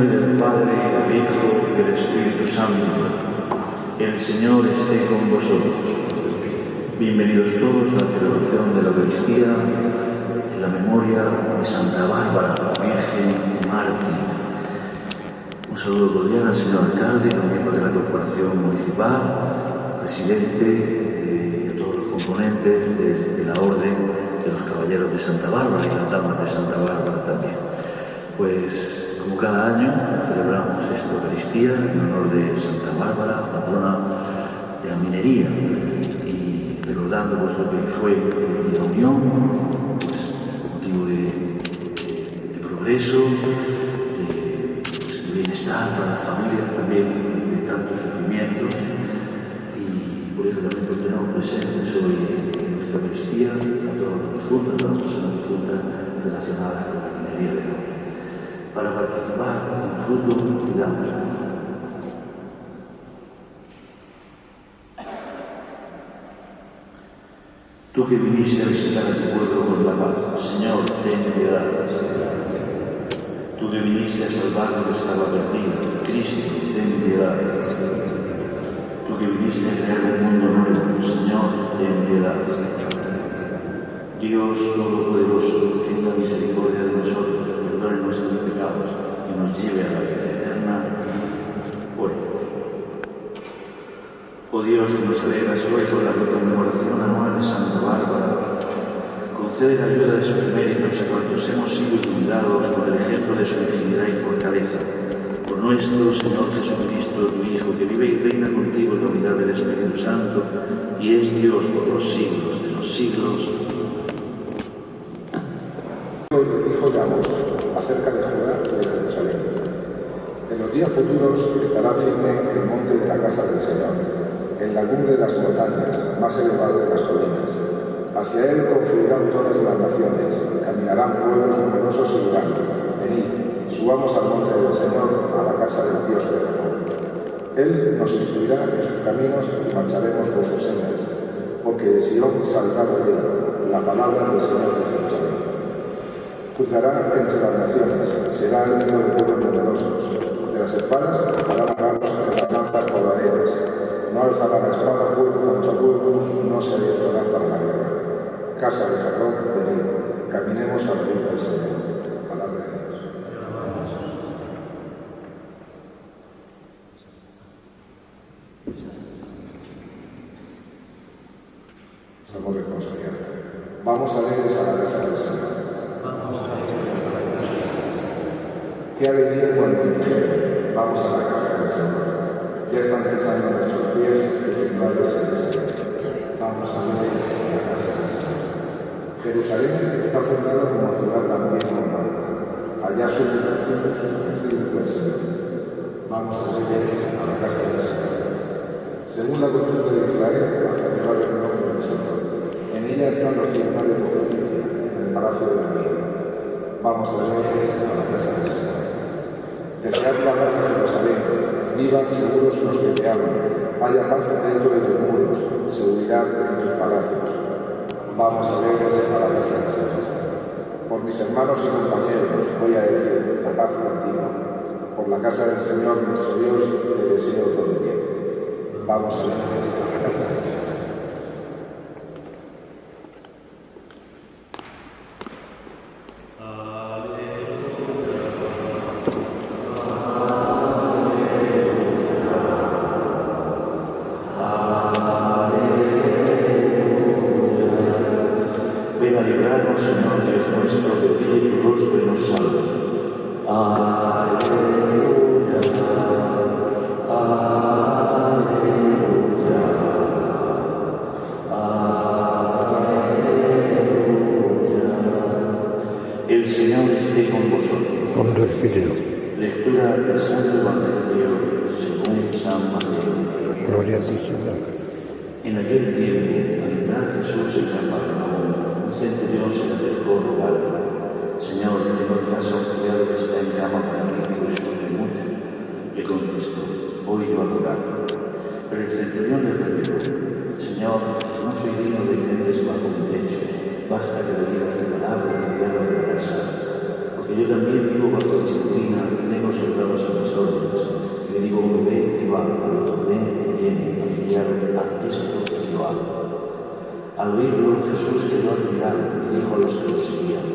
nombre del Padre, del Hijo y del Espíritu Santo. El Señor esté con vosotros. Bienvenidos todos a la celebración de la Eucaristía en la memoria de Santa Bárbara, Virgen y Mártir. Un saludo cordial al señor alcalde, miembro de la Corporación Municipal, presidente y a todos los componentes de la Orden de los Caballeros de Santa Bárbara y las Damas de Santa Bárbara también. Pues, como cada año, celebramos esta Eucaristía en honor de Santa Bárbara, patrona de la minería, y recordando pues, lo que fue la unión, pues, motivo de progreso, de bienestar para las familias, también de tanto sufrimiento, y por eso también pues, tenemos presentes hoy en nuestra Eucaristía a todas las difuntas, todas las personas difuntas relacionadas con la minería de la vida. Para participar en fruto y damos. Tú que viniste a visitar a tu pueblo con la paz, Señor, ten piedad. Tú que viniste a salvar lo que estaba perdido, Cristo, ten piedad. Tú que viniste a crear un mundo nuevo, Señor, ten piedad. Dios Todopoderoso, tenga misericordia de nosotros, perdone nuestros pecados y nos lleve a la vida eterna. Oremos. Oh Dios, que nos alegras hoy con la conmemoración anual de Santa Bárbara, concede la ayuda de sus méritos a cuantos hemos sido iluminados por el ejemplo de su virginidad y fortaleza. Por nuestro Señor Jesucristo, tu Hijo, que vive y reina contigo en la unidad del Espíritu Santo y es Dios por los siglos de los siglos. Hijo de Amós, acerca de Judá y de Jerusalén. En los días futuros estará firme el monte de la casa del Señor, en la cumbre de las montañas, más elevado de las colinas. Hacia él confluirán todas las naciones, caminarán pueblos numerosos y dirán: venid, subamos al monte del Señor, a la casa del Dios de Jacob. Él nos instruirá en sus caminos y marcharemos por sus sendas, porque de Sion saldrá la ley, la palabra del Señor de Jerusalén. Juzgará entre las naciones, será amigo de pueblos numerosos. De las espadas forjará manos, de las lanzas cordaderas. No alzará la espada pueblo contra pueblo, no se adiestrará para la guerra. Casa de Jacob, venid, caminemos a la luz del Señor. Palabra de Dios. Estamos responsabilidad. Vamos a ver a la casa del Señor. Qué alegría cuando dijeron: vamos a la casa del Señor. Ya están pensando en nuestros pies los umbrales del Señor. Vamos a ver a la casa del Señor. Jerusalén está fundada como ciudad también normal. Allá suben los cielos del Señor. Vamos a ver a la casa del Señor. Según la costumbre de Israel, la catedral del nombre del Señor. En ella están los tribunales de justicia, en el palacio de David. Vamos a ver a la casa del Señor. Desead la paz de Jerusalén, vivan seguros los que te aman, haya paz dentro de tus muros, seguridad en tus palacios. Vamos a ver a la casa del Señor. Por mis hermanos y compañeros voy a decir: la paz contigo. Por la casa del Señor nuestro Dios te deseo todo bien. Vamos a ver a la casa del Señor. Ven a librarnos, Señor Dios nuestro, de ti y tu rostro y nos salve. Aleluya, aleluya, aleluya. El Señor esté con vosotros. Con tu espíritu. Lectura del Santo Evangelio según San Mateo. Gloria a ti, Señor Jesús. En aquel tiempo, al entrar Jesús en Cafarnaúm, un centurión se le acercó a rogarle: Señor, tengo en casa un criado que está en cama paralítico y sufre mucho. Le contestó: voy yo a curarlo. Pero el centurión le replicó: Señor, no soy digno de que entres bajo mi techo, basta que le digas de palabra y enviarlo de la casa. Porque yo también vivo bajo disciplina y tengo soldados Al oírlo, Jesús quedó admirado y dijo a los que lo seguían: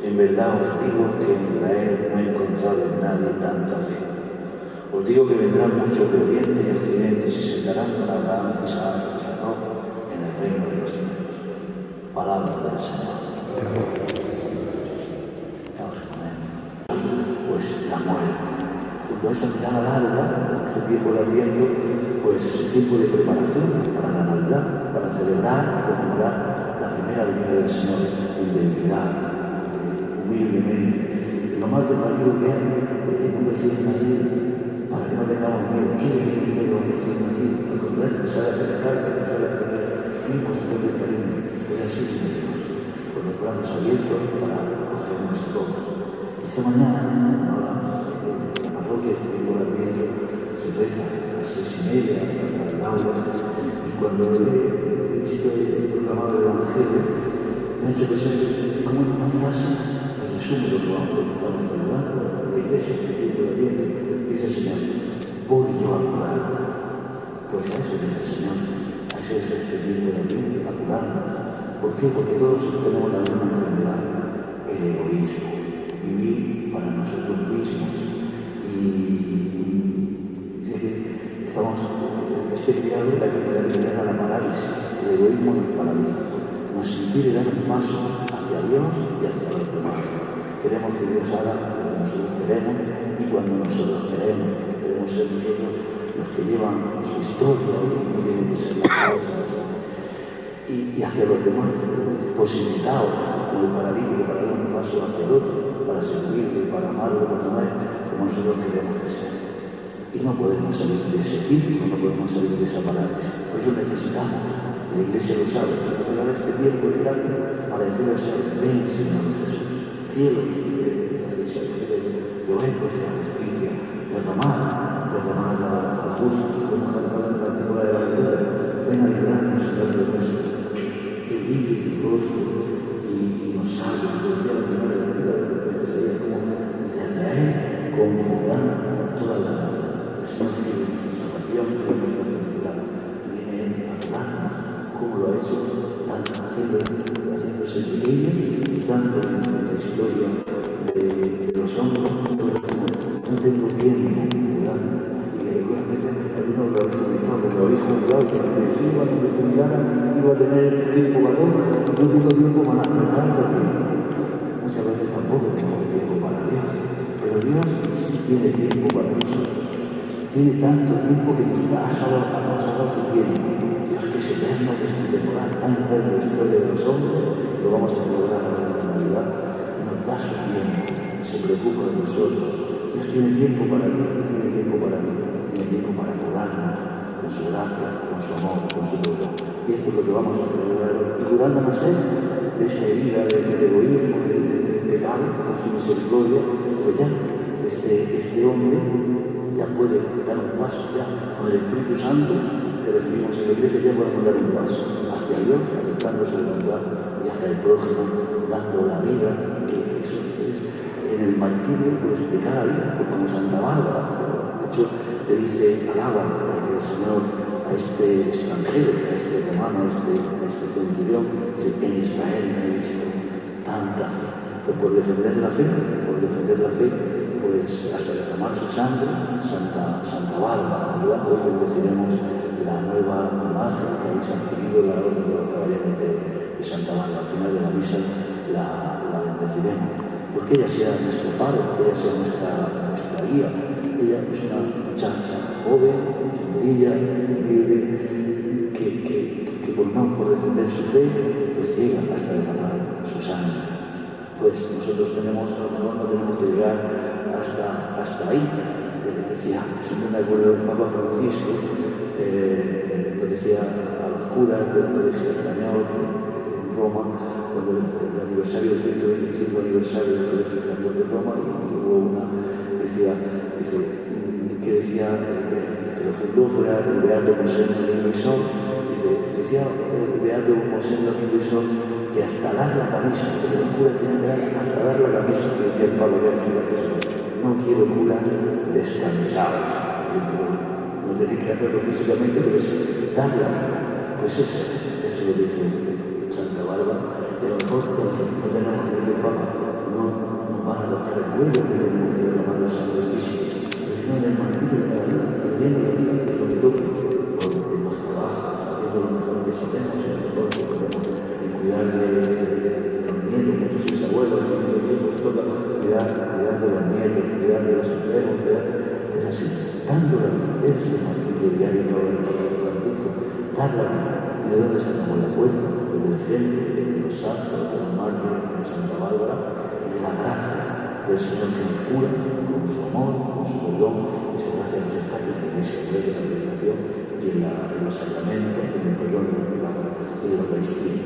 en verdad os digo que en Israel no he encontrado en nadie tanta fe. Os digo que vendrán muchos de oriente y occidente y se sentarán con Abraham, Isaac y Jacob en el reino de los cielos. Palabra del Señor. Estamos con él. Pues la muerte. Junto a esa mirada larga, este tiempo de Adviento, pues es un tiempo de preparación para la Navidad, para celebrar, conmemorar la primera venida del Señor en debilidad, humildemente. Lo más de marido que hay en un recién nacido, para que no tengamos miedo. ¿Qué es miedo a un recién nacido? Al contrario, se ha de acercar, se ha de tener mismos de cariño. Es así, Dios, con los brazos abiertos para cogernos todos. Esta mañana, la parroquia que tengo de Adviento se reza a las 6:30 para el aula, y cuando he visto el proclamado del Evangelio, me ha hecho pensar como en una frase que resume lo que estamos celebrando. La Iglesia este tiempo de Adviento dice el Señor: voy yo a curar. Pues a eso dice el Señor, a ese es este tiempo de Adviento, a curarnos. ¿Por qué? Porque todos tenemos la misma enfermedad, el egoísmo, vivir para nosotros mismos. Y estamos, este criado, la enfermedad que genera la parálisis, el egoísmo nos paraliza, nos impide dar un paso hacia Dios y hacia los demás. Queremos que Dios haga lo que nosotros queremos, y cuando nosotros queremos ser nosotros los que llevan su historia y no tienen que ser las causas. Y hacia los demás, posibilitados como el paralítico para dar un paso hacia el otro, para servirle, para amarlo, para amar como nosotros queremos que sea. Y no podemos salir de ese círculo, no podemos salir de esa parálisis. Por eso necesitamos, la Iglesia lo sabe, regalar este tiempo de gracia para decirle al Señor: ven, Señor Jesús, cielo, de oír la justicia, derramar al justo, como cantar en la antífona de la Biblia: ven a librarnos, Señor de nuestro, que vive tu rostro y nos salve. Decía la primera lectura de la que sería como desde a él confundan toda la raza. El Señor quiere nuestra salvación, quiere nuestra felicidad. Viene él a curarnos, como lo ha hecho, haciéndose pequeño y tanto en la historia de los hombres. No tengo tiempo, ¿verdad? Y seguramente algunos lo habéis juzgado, que si cuando me jubilara iba a tener tiempo para todo, no tengo tiempo para nada. Muchas veces tampoco tengo tiempo para Dios, pero Dios sí tiene tiempo para nosotros. Tiene tanto tiempo que nos ha dado su tiempo. Dios, que es eterno, que es intemporal, antes de la historia de los hombres, lo vamos a lograr en la Navidad, y nos da su tiempo, se preocupa de nosotros. Dios tiene tiempo para ti, tiene tiempo para mí, tiene tiempo para curarnos con su gracia, con su amor, con su perdón. Y esto es lo que vamos a celebrar hoy. Y curándonos él de esta herida, del egoísmo, del pecado, con su misericordia, pues ya este hombre ya puede dar un paso, ya con el Espíritu Santo que recibimos en la Iglesia, ya podemos dar un paso hacia Dios, aceptando su voluntad, y hacia el prójimo, dando la vida, que eso es en el martirio pues, de cada día, pues, como Santa Bárbara. De hecho, te dice, alaba el Señor a este extranjero, a este romano, a este centurión, que en Israel no he visto tanta fe. Pues por defender la fe, pues hasta derramar su sangre, Santa Bárbara, ¿verdad? Hoy bendeciremos la nueva imagen que habéis adquirido, la orden de los caballeros de Santa Bárbara. Al final de la misa la bendeciremos. Porque ella sea nuestro faro, que ella sea nuestra guía. Ella es una muchacha joven, sencilla, humilde, que por defender su fe, pues llega hasta derramar su sangre. Pues nosotros a lo mejor no tenemos que llegar hasta ahí. Decía, siempre me acuerdo del Papa Francisco, que decía a los curas del Colegio Español en Roma, cuando el aniversario del 125 aniversario del Colegio Español de Roma, y hubo una, que decía que lo fundó fuera el Beato Mosén Domingo Isón, decía el Beato Mosén Domingo Isón que hasta dar la camisa, que los curas tienen que dar hasta dar la camisa, que decía el Pablo de Acción, no quiero curas descansados, no tenéis que hacerlo físicamente, pero es darla, pues eso es lo que dice parroquia no tenemos que decir, Papa, no van a adoptar el cuello, pero tenemos que tomar la sangre física. Pero no en el martirio de la vida, perdiendo la vida, que es lo que toca, porque nos trabaja, haciendo lo mejor que sabemos, y lo mejor que podemos, y cuidar de los nietos, muchos mis abuelos, los viejos, toca cuidar de los nietos, cuidar de los enfermos, es así, dando la vida, ese martirio diario que habla el Papa Francisco, dar la vida, y de donde sacamos la fuerza, del ejemplo, de los santos, de los mártires, de Santa Bárbara, y de la gracia del Señor que nos cura, con su amor, con su perdón, y esa gracia nos está en la Iglesia, en la predicación y en los sacramentos, en el perdón de los pecados y de la Eucaristía,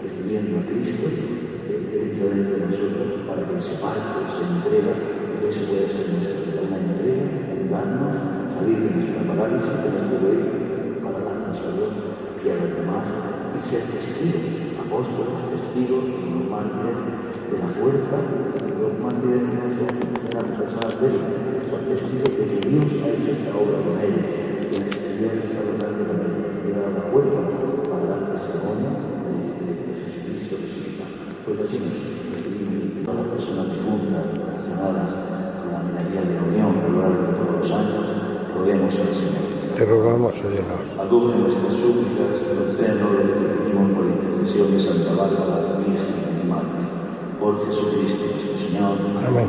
recibiendo a Cristo dentro de nosotros para que se parte, se entrega, y que se pueda ser nuestra vida, una entrega, un darnos, salir de nuestra parálisis, de nuestro rey, para darnos a Dios y a los demás, y ser testigos, apóstoles, testigos, los mártires de la fuerza. Los mártires no son unas personas débiles, son testigos de que Dios ha hecho esta obra con ellos, que Dios está logrando con ellos, y da la fuerza para dar testimonio de Jesucristo resucitado. Pues así nos recibimos a las personas difuntas, relacionadas con la minería de la Unión a lo largo de todos los años, roguemos al Señor. Te rogamos, Señor. Acoge nuestras súplicas, concédenos lo que pedimos por intercesión de Santa Bárbara, Virgen y Madre. Por Jesucristo nuestro Señor. Amén.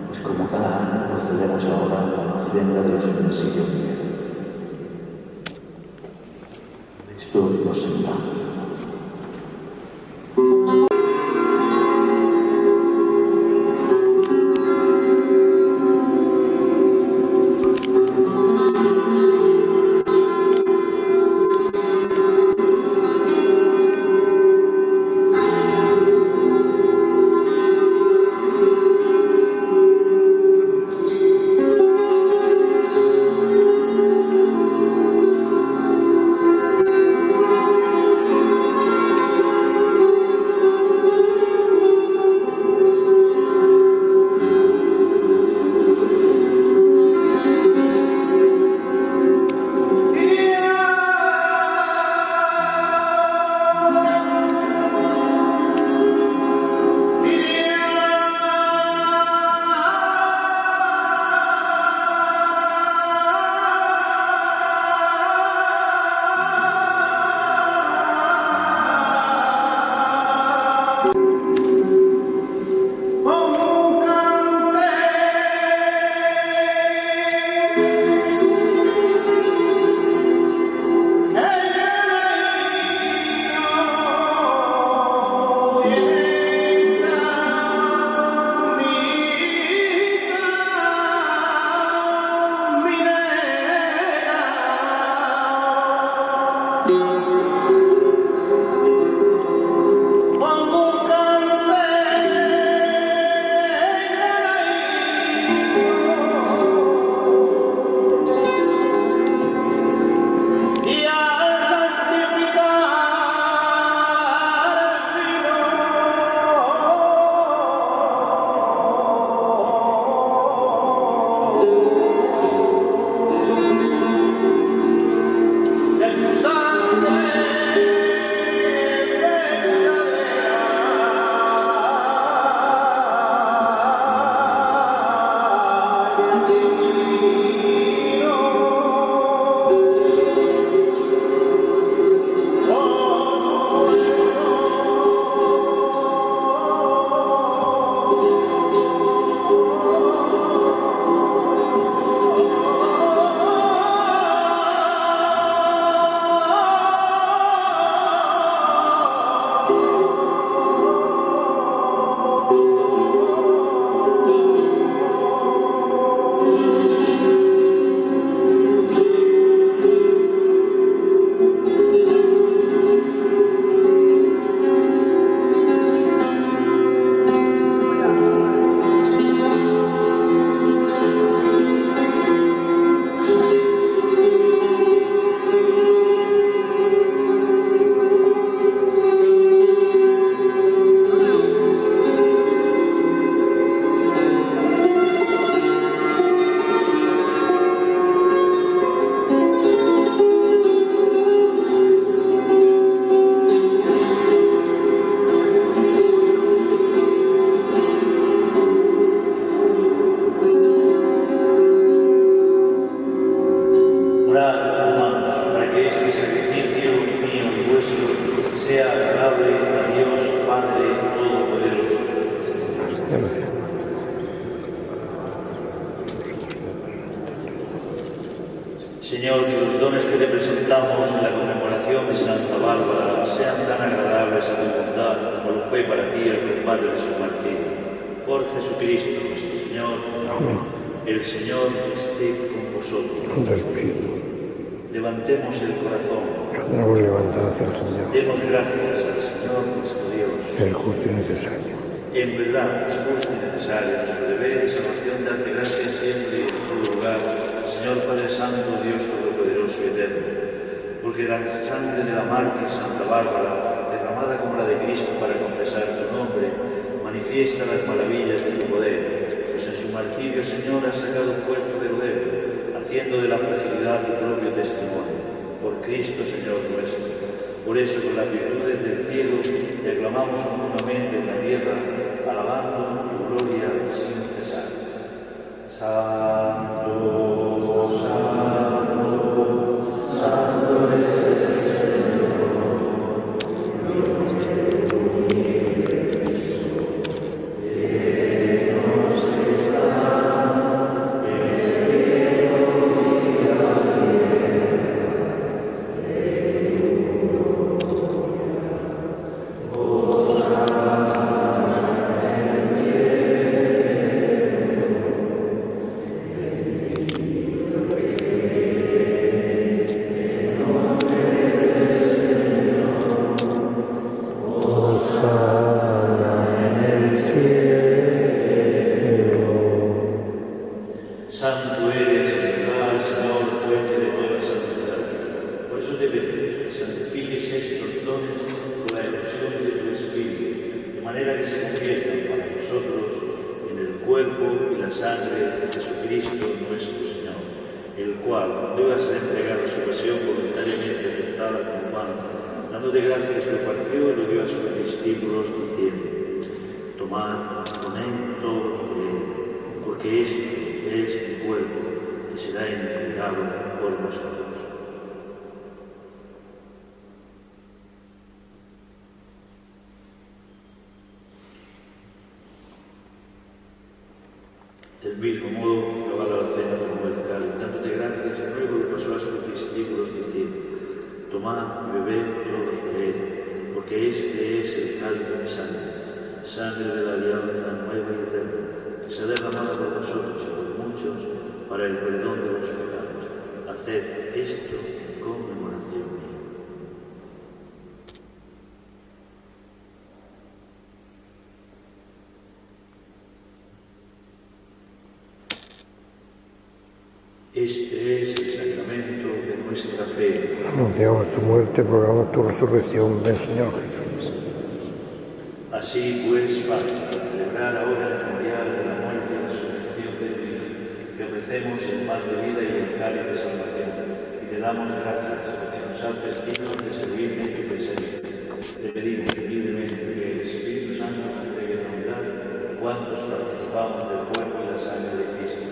Pues como cada año procedemos ahora a la ofrenda de los utensilios griegos. Esto nos sentamos. Señor, que los dones que te presentamos en la conmemoración de Santa Bárbara sean tan agradables a tu bondad como lo fue para ti el combate de su martirio. Por Jesucristo nuestro Señor. Amén. El Señor esté con vosotros. Con tu espíritu. Levantemos el corazón. Nos levantamos hacia el Señor, Demos gracias al Señor nuestro Dios. el justo y necesario. En verdad es justo y necesario nuestro deber y salvación darte gracias siempre y en todo lugar, Señor Padre Santo, Dios Todopoderoso y Eterno, porque la sangre de la mártir Santa Bárbara, derramada como la de Cristo para confesar tu nombre, manifiesta las maravillas de tu poder, pues en su martirio, Señor, has sacado fuerza del débil, haciendo de la fragilidad tu propio testimonio, por Cristo, Señor nuestro. Por eso, con las virtudes del cielo, te aclamamos continuamente en la tierra, alabando tu gloria sin cesar. Santo, santo, santo es el Señor, Dios del universo. Llenos está el cielo y la tierra. Santo eres, verdad, Señor, fuente de toda santidad. Por eso te pedimos que santifiques estos dones con la efusión de tu Espíritu, de manera que se conviertan para nosotros en el cuerpo y la sangre de Jesucristo nuestro Señor, el cual, cuando iba a ser entregado a su pasión voluntariamente aceptada como pan, dándote gracias, lo partió y lo dio a sus discípulos diciendo: tomad, comed todos de él, porque este es mi cuerpo, que será entregado por vosotros. Del mismo modo, acabada la cena, tomó el cáliz, dándote gracias, y luego le pasó a sus discípulos diciendo: tomad y bebed todos de él, porque este es el cáliz de mi sangre, sangre de la alianza nueva y eterna, que se ha derramado por vosotros y por muchos para el perdón de los pecados. Haced esto en conmemoración mía. Este es el sacramento de nuestra fe. Anunciamos tu muerte, proclamamos tu resurrección. Ven, Señor Jesús. Así pues, Padre, para celebrar ahora el memorial de la muerte y resurrección de Cristo, te ofrecemos el pan de vida y el cáliz de salvación, y te damos gracias porque nos haces dignos de servirte en tu presencia. Te pedimos humildemente que el Espíritu Santo nos entregue en unidad a cuantos participamos del cuerpo y la sangre de Cristo.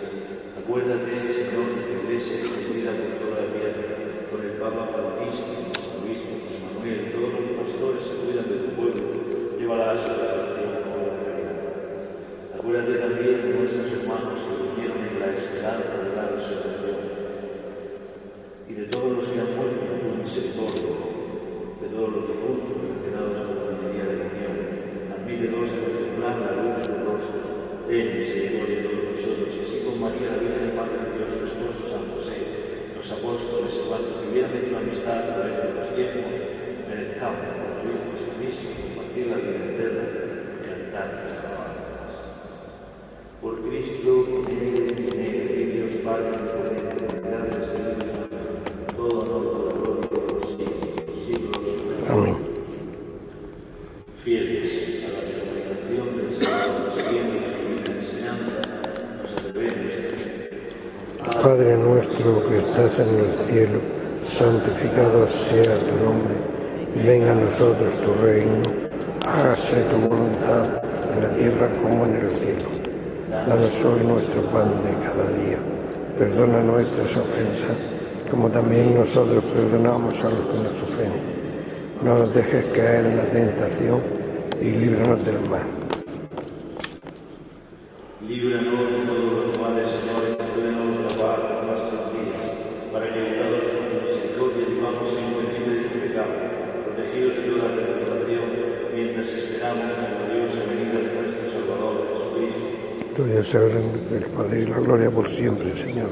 Acuérdate, Señor, de tu Iglesia extendida por toda la tierra, con el Papa Francisco, nuestro obispo José Manuel, y todos los pastores que cuidan de tu pueblo, llévala a su oración por la caridad. Acuérdate también de nuestros hermanos que durmieron en la esperanza de la resurrección, y de todos los que han muerto en tu misericordia, de todos los difuntos relacionados con la familia de la unión. Admítelos a contemplar la luz del rostro. Ten misericordia de todos nosotros, y así con María, la Virgen Madre de Dios, su esposo San José, los apóstoles y cuantos vivieron en tu amistad a través de los tiempos, merezcamos por tu Hijo Jesucristo compartir la vida eterna y cantar tus alabanzas. Por Cristo, con él y en él, y Dios Padre, por él, en la unidad del Espíritu Santo, todo honor, toda gloria por los siglos. Amén. Fieles a la recomendación del Señor, siguiendo su divina enseñanza, nos atrevemos a Padre nuestro que estás en el cielo, santificado sea tu nombre. Venga a nosotros tu reino. Hágase tu voluntad en la tierra como en el cielo. Danos hoy nuestro pan de cada día. Perdona nuestras ofensas, como también nosotros perdonamos a los que nos ofenden. No nos dejes caer en la tentación y líbranos del mal. líbranos de todos los males, Señor, y concédenos la paz en nuestros días, para que tuyo es el poder y la gloria por siempre, Señor.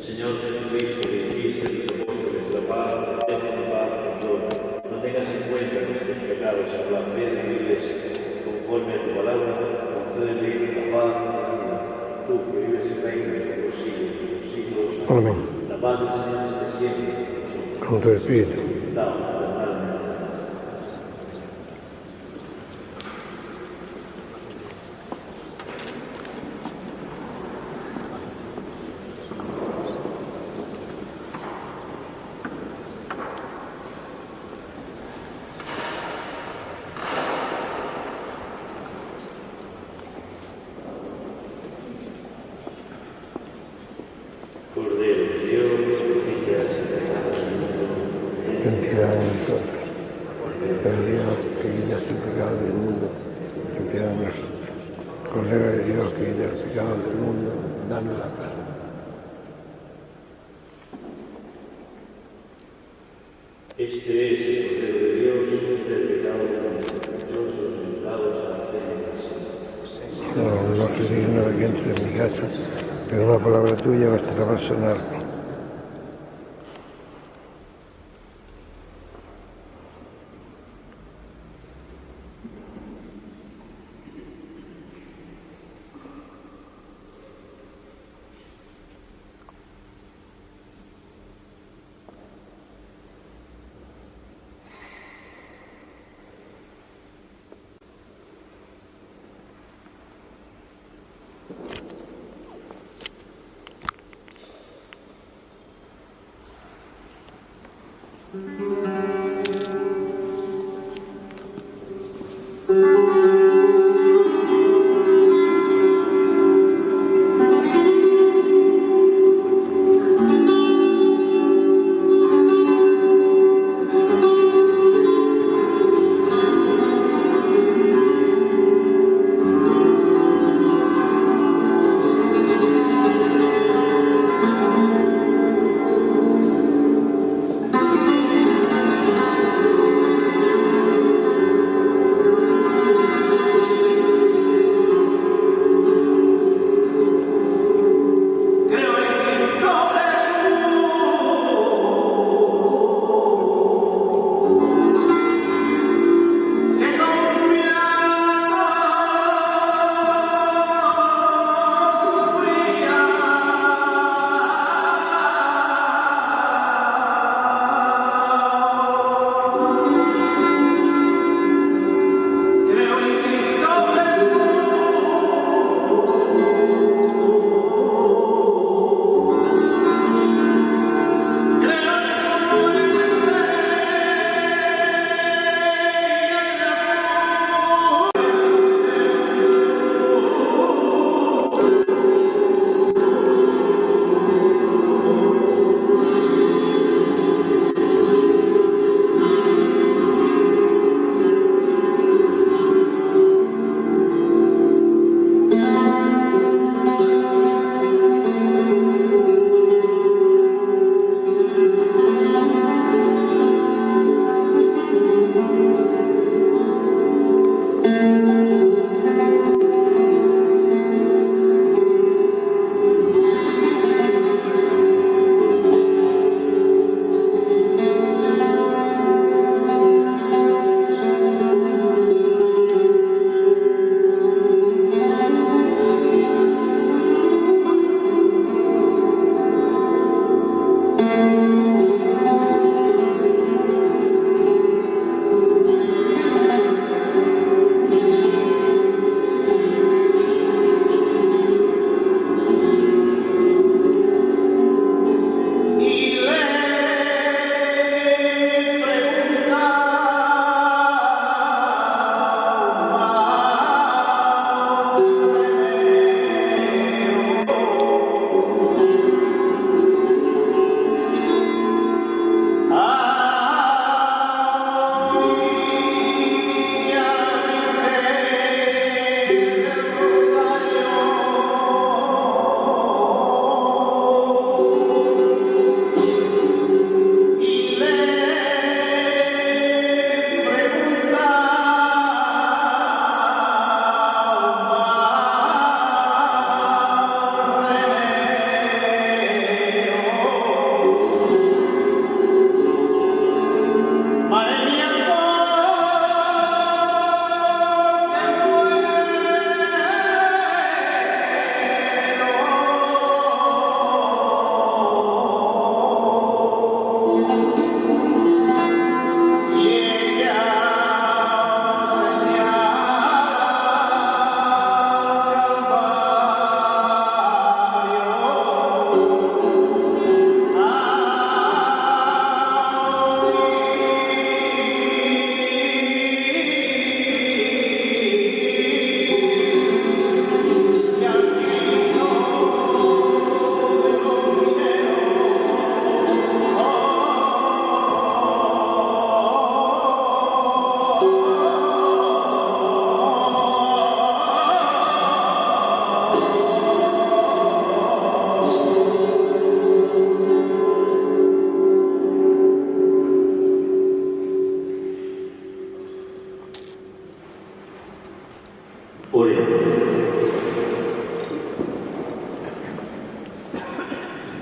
Señor Jesucristo, que dijiste a tus apóstoles, la paz, dejen paz con yo. No tengas en cuenta nuestros pecados, sino la fe de la Iglesia. Conforme a tu palabra, concédele la paz y la vida. Tú que vives y reinas por los siglos de los siglos. Amén. La paz del Señor esté siempre con nosotros. Con tu espíritu. Daos eternamente la paz. Cordero de Dios, que quitas el pecado del mundo, Ten piedad de nosotros. Pero Dios, que quitas el pecado del mundo, ten piedad de nosotros. Cordero de Dios, que quitas el pecado del mundo, danos la paz. Este es el Cordero de Dios, que quita el pecado del mundo. Dichosos los invitados a la cena del Señor. No soy digno de que entre en mi casa, pero una palabra tuya bastará para sanarme.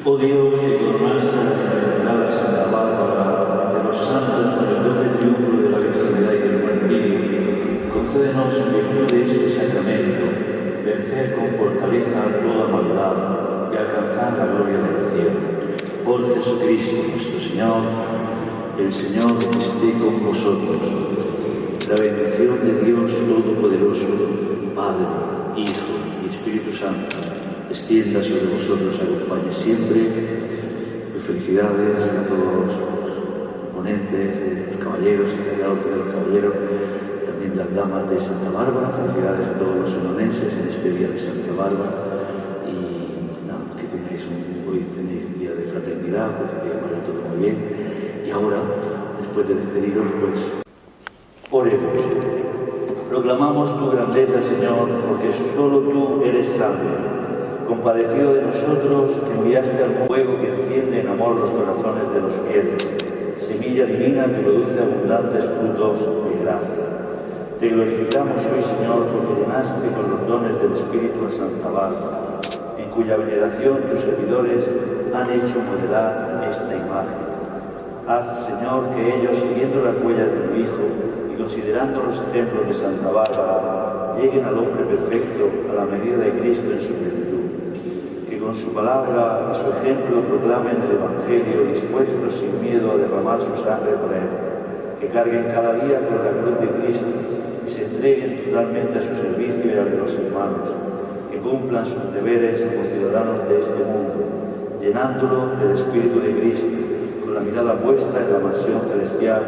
Oh Dios, que coronaste la bienaventurada Santa Bárbara de los santos con el doble triunfo de la virginidad y del martirio, concédenos en virtud de este sacramento vencer con fortaleza toda maldad y alcanzar la gloria del cielo. Por Jesucristo nuestro Señor, el Señor esté con vosotros. La bendición de Dios Todopoderoso, Padre, Hijo y Espíritu Santo, extienda sobre vosotros, acompañe siempre. Felicidades a todos los ponentes, los caballeros, el orden de los caballeros, también las damas de Santa Bárbara. Felicidades a todos los senonenses en este día de Santa Bárbara. Y nada, que hoy tenéis un día de fraternidad, porque que vaya todo muy bien. Y ahora, después de despediros, pues oremos. Proclamamos tu grandeza, Señor, porque solo tú eres santo. Compadecido de nosotros, enviaste al fuego que enciende en amor los corazones de los fieles, semilla divina que produce abundantes frutos de gracia. Te glorificamos hoy, Señor, porque llenaste con los dones del Espíritu a Santa Bárbara, en cuya veneración tus servidores han hecho modelar esta imagen. Haz, Señor, que ellos, siguiendo las huellas de tu Hijo y considerando los ejemplos de Santa Bárbara, lleguen al hombre perfecto a la medida de Cristo en su plenitud. Que con su palabra y su ejemplo proclamen el Evangelio, dispuestos sin miedo a derramar su sangre por él. Que carguen cada día con la cruz de Cristo y se entreguen totalmente a su servicio y al de los hermanos. Que cumplan sus deberes como ciudadanos de este mundo, llenándolo del Espíritu de Cristo, con la mirada puesta en la mansión celestial,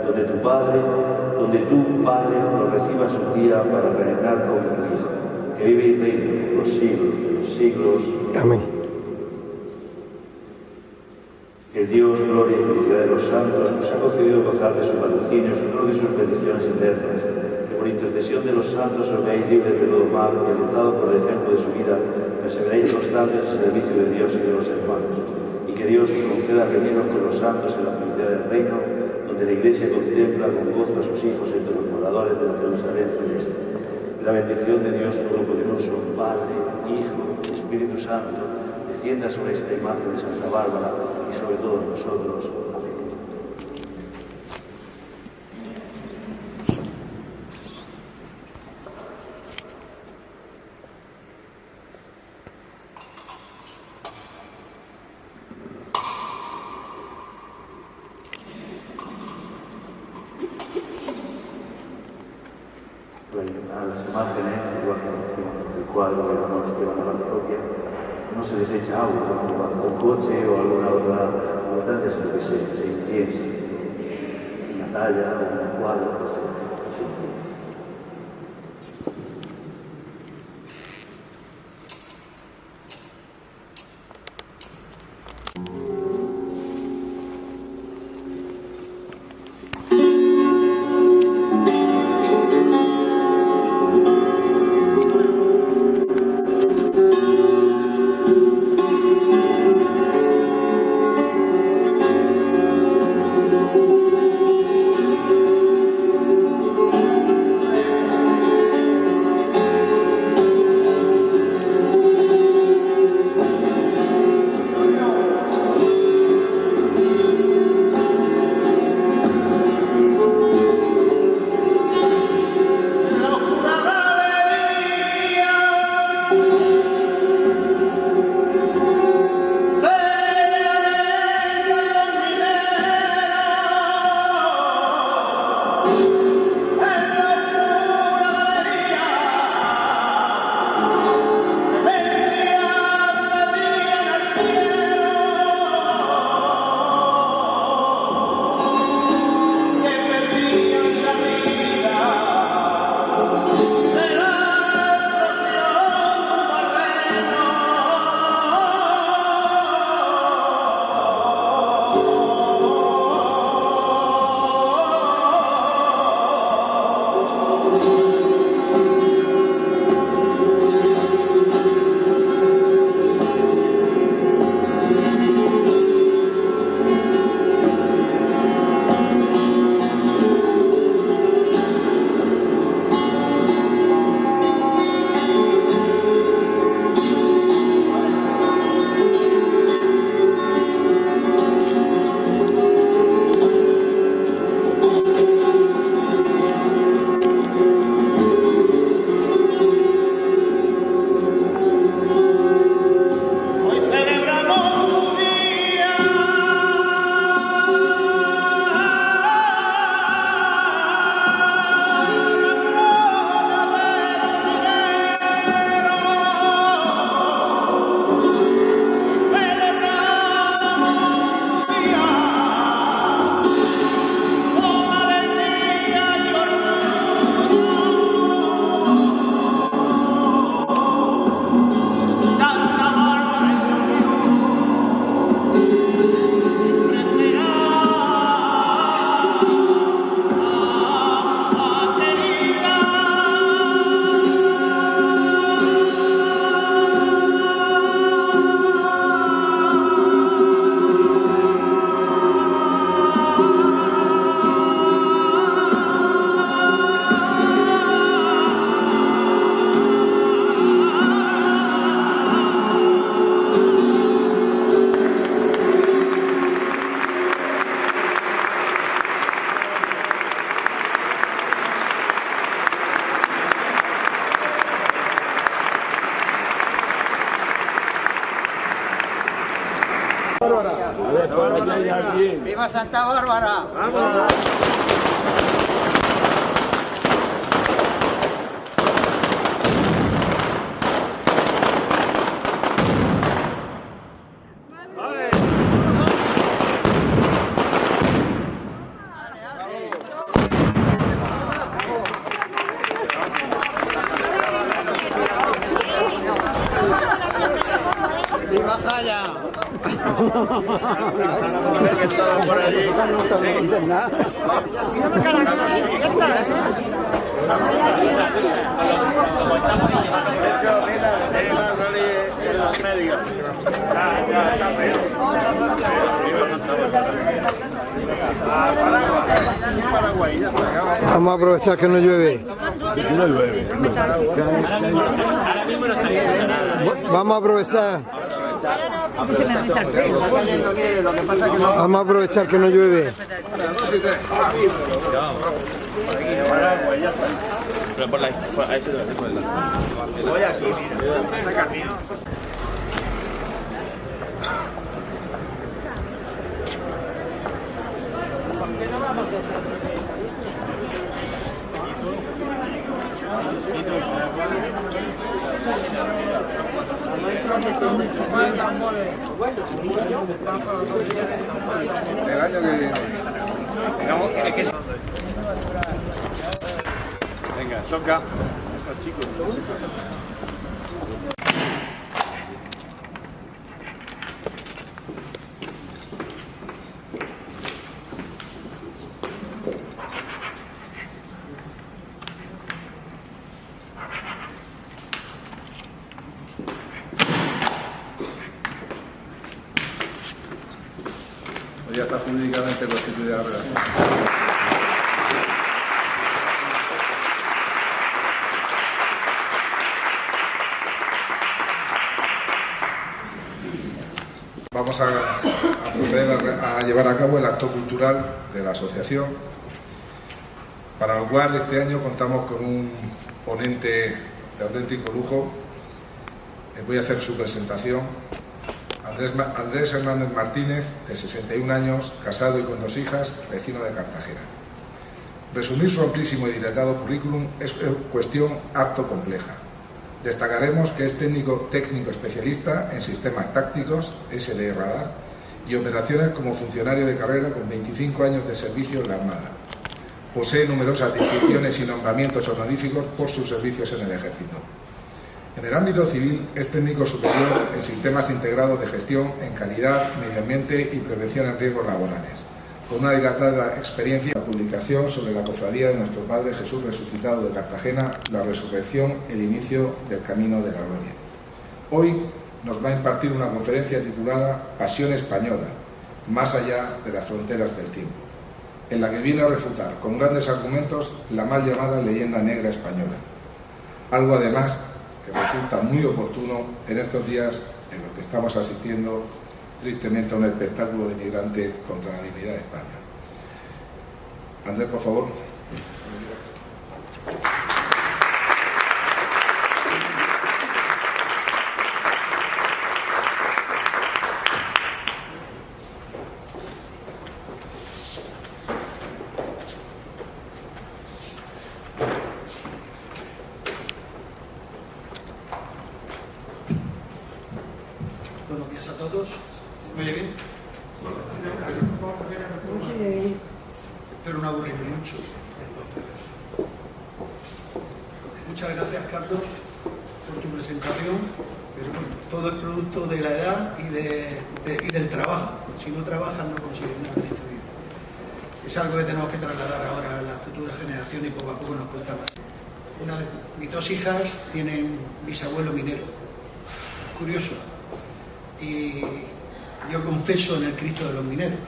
donde tú, Padre, lo recibas un día para reinar con tu Hijo, que vive y reina por los siglos de los siglos. Amén. El Dios, gloria y felicidad de los santos, nos ha concedido gozar de su patrocinio, su honor y sus bendiciones eternas. Que por intercesión de los santos os veáis libres de todo mal y alentados por el ejemplo de su vida, perseveréis constantes en el servicio de Dios y de los hermanos. Y que Dios os conceda reuniros con los santos en la felicidad del reino, donde la Iglesia contempla con gozo a sus hijos entre los moradores de la Jerusalén celeste. La bendición de Dios Todopoderoso, Padre, Hijo y Espíritu Santo, descienda sobre esta imagen de Santa Bárbara y sobre todos nosotros. Amén. A las imágenes, igual que decimos el cuadro de la noche que van a la parroquia, no se les echa agua, cuando van con coche o alguna otra sustancia, sino que se inciensa. Una talla o un cuadro que se inciensa. ¡Viva Santa Bárbara! ¡Vamos! Vamos a aprovechar que no llueve. Vamos a aprovechar. Vamos a aprovechar que no llueve. Voy aquí, mira, saca el mío. El año que viene. Venga, toca. Chicos. Pues ya está jurídicamente constituida la relación. Vamos a proceder a llevar a cabo el acto cultural de la asociación, para lo cual este año contamos con un ponente de auténtico lujo. Voy a hacer su presentación. Andrés Hernández Martínez, de 61 años, casado y con 2 hijas, vecino de Cartagena. Resumir su amplísimo y dilatado currículum es cuestión harto compleja. Destacaremos que es técnico especialista en sistemas tácticos, SD radar, y operaciones como funcionario de carrera con 25 años de servicio en la Armada. Posee numerosas distinciones y nombramientos honoríficos por sus servicios en el Ejército. En el ámbito civil es técnico superior en sistemas integrados de gestión en calidad, medio ambiente y prevención en riesgos laborales, con una dilatada experiencia en la publicación sobre la cofradía de nuestro Padre Jesús resucitado de Cartagena, la resurrección, el inicio del camino de la gloria. Hoy nos va a impartir una conferencia titulada Pasión Española, más allá de las fronteras del tiempo, en la que viene a refutar con grandes argumentos la mal llamada leyenda negra española. Algo además que resulta muy oportuno en estos días en los que estamos asistiendo tristemente a un espectáculo denigrante contra la dignidad de España. Andrés, por favor. Buenos días a todos. ¿Me oye bien? Espero no aburrirme mucho. Muchas gracias, Carlos, por tu presentación. Pero bueno, todo es producto de la edad y del trabajo. Si no trabajas, no consigues nada en esta vida. Es algo que tenemos que trasladar ahora a las futuras generaciones y poco a poco nos cuesta más. Mis 2 hijas tienen bisabuelo minero. Curioso. Y yo confeso en el Cristo de los mineros.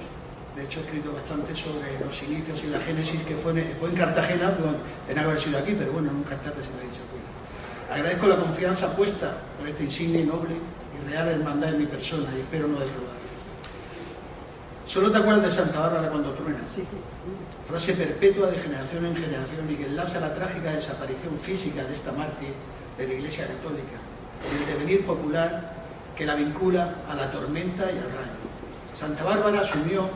De hecho, he escrito bastante sobre los inicios y la génesis que fue en Cartagena, pues, tenía que haber sido aquí, pero bueno, nunca es tarde, se me ha dicho. Agradezco la confianza puesta por esta insignia y noble y real hermandad en mi persona y espero no defraudar. Solo te acuerdas de Santa Bárbara cuando truena. Frase perpetua de generación en generación y que enlaza la trágica desaparición física de esta mártir de la Iglesia Católica y el devenir popular que la vincula a la tormenta y al rayo. Santa Bárbara asumió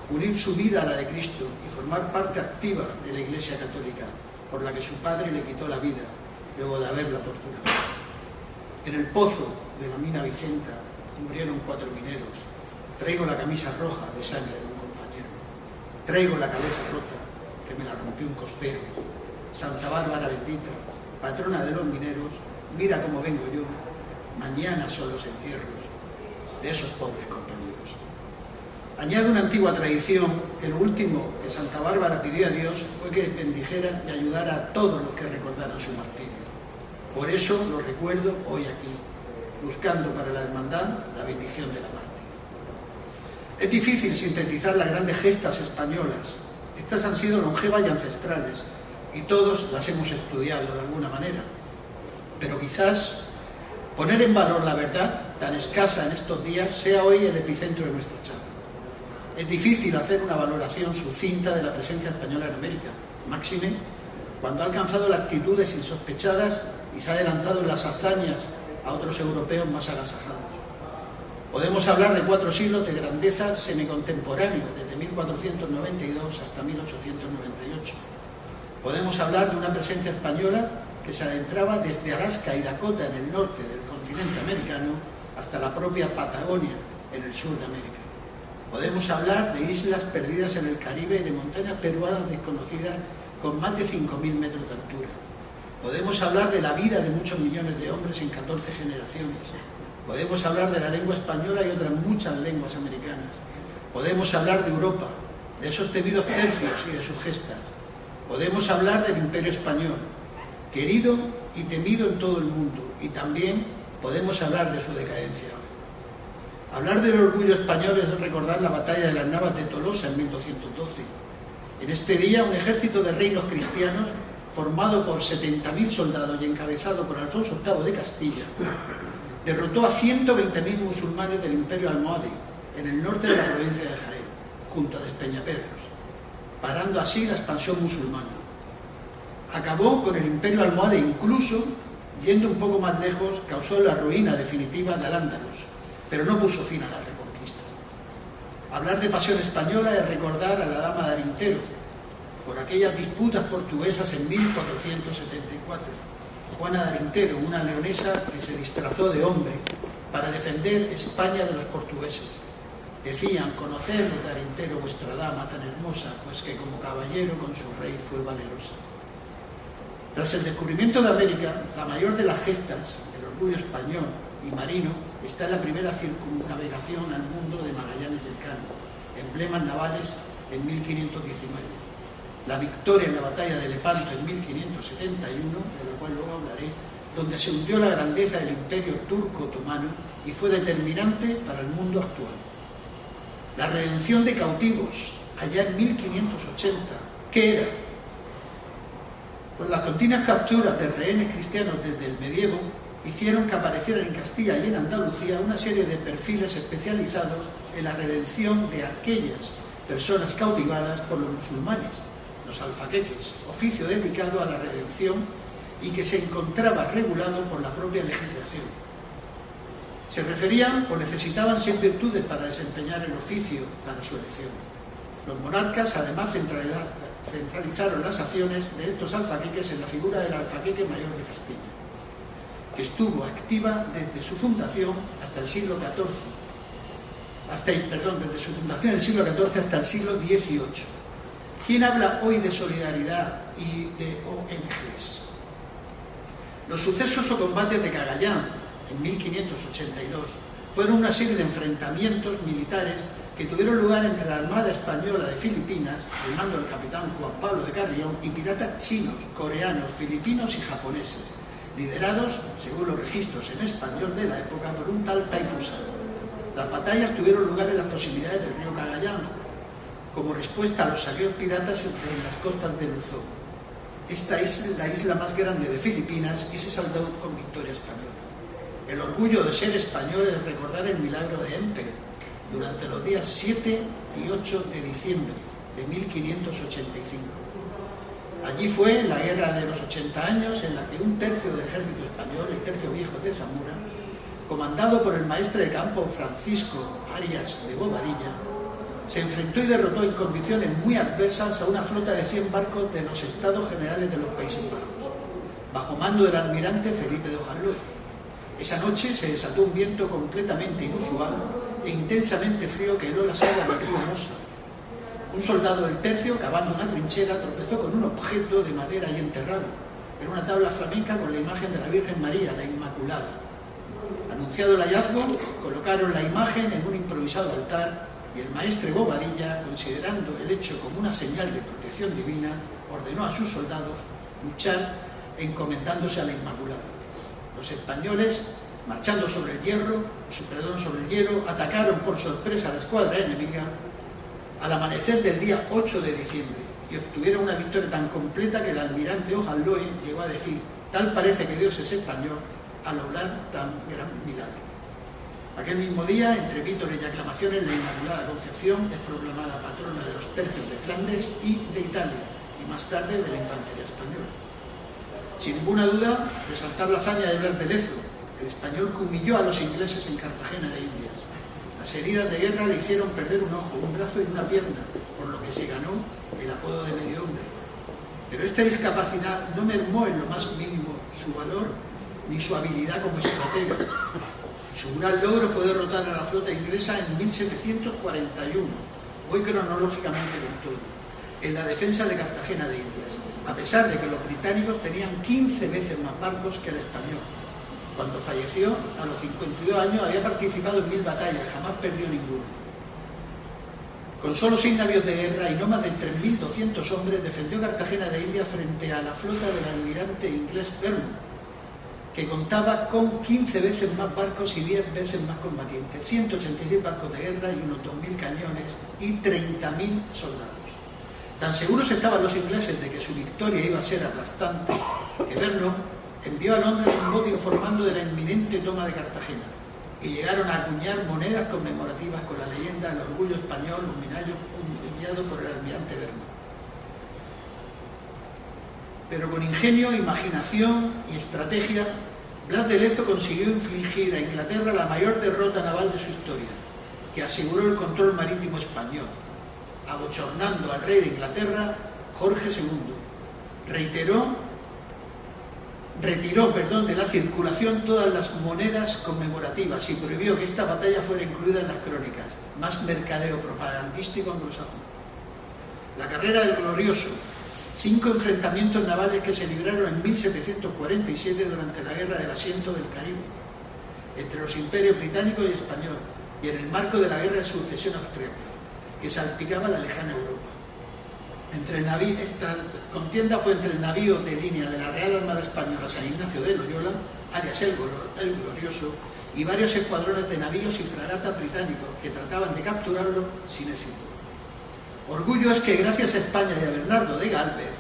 unir su vida a la de Cristo y formar parte activa de la Iglesia Católica, por la que su padre le quitó la vida, luego de haberla torturado. En el pozo de la mina Vicenta murieron 4 mineros. Traigo la camisa roja de sangre de un compañero. Traigo la cabeza rota, que me la rompió un costero. Santa Bárbara bendita, patrona de los mineros, mira cómo vengo yo. Mañana son los entierros de esos pobres compañeros. Añade una antigua tradición que lo último que Santa Bárbara pidió a Dios fue que bendijera y ayudara a todos los que recordaran su martirio. Por eso lo recuerdo hoy aquí, buscando para la hermandad la bendición de la mártir. Es difícil sintetizar las grandes gestas españolas. Estas han sido longevas y ancestrales, y todos las hemos estudiado de alguna manera. Pero quizás poner en valor la verdad, tan escasa en estos días, sea hoy el epicentro de nuestra charla. Es difícil hacer una valoración sucinta de la presencia española en América, máxime cuando ha alcanzado latitudes insospechadas y se ha adelantado en las hazañas a otros europeos más agasajados. Podemos hablar de 4 siglos de grandeza semicontemporánea, desde 1492 hasta 1898. Podemos hablar de una presencia española que se adentraba desde Alaska y Dakota en el norte del continente americano hasta la propia Patagonia en el sur de América. Podemos hablar de islas perdidas en el Caribe y de montañas peruanas desconocidas con más de 5.000 metros de altura. Podemos hablar de la vida de muchos millones de hombres en 14 generaciones. Podemos hablar de la lengua española y otras muchas lenguas americanas. Podemos hablar de Europa, de esos temidos tercios y de sus gestas. Podemos hablar del Imperio Español, querido y temido en todo el mundo, y también podemos hablar de su decadencia. Hablar del orgullo español es recordar la batalla de las Navas de Tolosa en 1212. En este día, un ejército de reinos cristianos, formado por 70.000 soldados y encabezado por Alfonso VIII de Castilla, derrotó a 120.000 musulmanes del Imperio Almohade en el norte de la provincia de Jaén, junto a Despeñaperros, parando así la expansión musulmana. Acabó con el Imperio Almohade, incluso, yendo un poco más lejos, causó la ruina definitiva de Al-Ándalus, pero no puso fin a la reconquista. Hablar de pasión española es recordar a la dama de Arintero, por aquellas disputas portuguesas en 1474. Juana de Arintero, una leonesa que se disfrazó de hombre para defender España de los portugueses. Decían: conocer de Arintero vuestra dama tan hermosa, pues que como caballero con su rey fue valerosa. Tras el descubrimiento de América, la mayor de las gestas del orgullo español y marino está en la primera circunnavegación al mundo de Magallanes del Cano, emblemas navales en 1519. La victoria en la batalla de Lepanto en 1571, de la cual luego hablaré, donde se hundió la grandeza del imperio turco-otomano y fue determinante para el mundo actual. La redención de cautivos, allá en 1580, ¿qué era? Pues las continuas capturas de rehenes cristianos desde el medievo hicieron que aparecieran en Castilla y en Andalucía una serie de perfiles especializados en la redención de aquellas personas cautivadas por los musulmanes, los alfaqueques, oficio dedicado a la redención y que se encontraba regulado por la propia legislación. Se referían o necesitaban 6 virtudes para desempeñar el oficio para su elección. Los monarcas además centralizaron las acciones de estos alfaqueques en la figura del alfaqueque mayor de Castilla, que estuvo activa desde su fundación hasta el siglo XIV, desde su fundación en el siglo XIV hasta el siglo XVIII. ¿Quién habla hoy de solidaridad y de ONGs? Los sucesos o combates de Cagayán en 1582 fueron una serie de enfrentamientos militares que tuvieron lugar entre la Armada Española de Filipinas, al mando del capitán Juan Pablo de Carrión, y piratas chinos, coreanos, filipinos y japoneses, liderados, según los registros en español de la época, por un tal Tai Fusa. Las batallas tuvieron lugar en las proximidades del río Cagayán, como respuesta a los saqueos piratas en las costas de Luzón. Esta es la isla más grande de Filipinas y se saldó con victoria española. El orgullo de ser español es recordar el milagro de Emper durante los días 7 y 8 de diciembre de 1585. Allí fue la guerra de los 80 años en la que un tercio del ejército español, el tercio viejo de Zamora, comandado por el maestre de campo Francisco Arias de Bobadilla, se enfrentó y derrotó en condiciones muy adversas a una flota de 100 barcos de los Estados Generales de los Países Bajos, bajo mando del almirante Felipe de Hohenlohe. Esa noche se desató un viento completamente inusual e intensamente frío que heló las aguas del río Mosa. Un soldado del tercio, cavando una trinchera, tropezó con un objeto de madera y enterrado. Era una tabla flamenca con la imagen de la Virgen María, la Inmaculada. Anunciado el hallazgo, colocaron la imagen en un improvisado altar y el maestre Bobadilla, considerando el hecho como una señal de protección divina, ordenó a sus soldados luchar encomendándose a la Inmaculada. Los españoles, marchando sobre el hielo, atacaron por sorpresa a la escuadra enemiga al amanecer del día 8 de diciembre y obtuvieron una victoria tan completa que el almirante Hohenlohe llegó a decir: tal parece que Dios es español al lograr tan gran milagro. Aquel mismo día, entre vítores y aclamaciones, la Inmaculada Concepción es proclamada patrona de los tercios de Flandes y de Italia, y más tarde de la infantería española. Sin ninguna duda, resaltar la hazaña de Blas de Lezo, el español que humilló a los ingleses en Cartagena de Indias. Las heridas de guerra le hicieron perder un ojo, un brazo y una pierna, por lo que se ganó el apodo de medio hombre. Pero esta discapacidad no mermó en lo más mínimo su valor ni su habilidad como estratega. Su gran logro fue derrotar a la flota inglesa en 1741, voy cronológicamente con todo, en la defensa de Cartagena de Indias, a pesar de que los británicos tenían 15 veces más barcos que el español. Cuando falleció, a los 52 años, había participado en 1000 batallas, jamás perdió ninguno. Con solo 6 navíos de guerra y no más de 3.200 hombres, defendió Cartagena de Indias frente a la flota del almirante inglés Vernon, que contaba con 15 veces más barcos y 10 veces más combatientes, 186 barcos de guerra y unos 2.000 cañones y 30.000 soldados. Tan seguros estaban los ingleses de que su victoria iba a ser aplastante, que Vernon envió a Londres un bote informando de la inminente toma de Cartagena, y llegaron a acuñar monedas conmemorativas con la leyenda del orgullo español, enviado por el almirante Vernon. Pero con ingenio, imaginación y estrategia, Blas de Lezo consiguió infligir a Inglaterra la mayor derrota naval de su historia, que aseguró el control marítimo español, abochornando al rey de Inglaterra, Jorge II. Retiró de la circulación todas las monedas conmemorativas y prohibió que esta batalla fuera incluida en las crónicas, más mercadeo propagandístico anglosajón. La carrera del Glorioso, 5 enfrentamientos navales que se libraron en 1747 durante la Guerra del Asiento del Caribe, entre los imperios británico y español, y en el marco de la Guerra de Sucesión Austriaca, que salpicaba la lejana Europa. Esta contienda fue entre el navío de línea de la Real Armada Española San Ignacio de Loyola, alias el Glorioso, y varios escuadrones de navíos y fragatas británicos que trataban de capturarlo sin éxito. Orgullo es que gracias a España y a Bernardo de Gálvez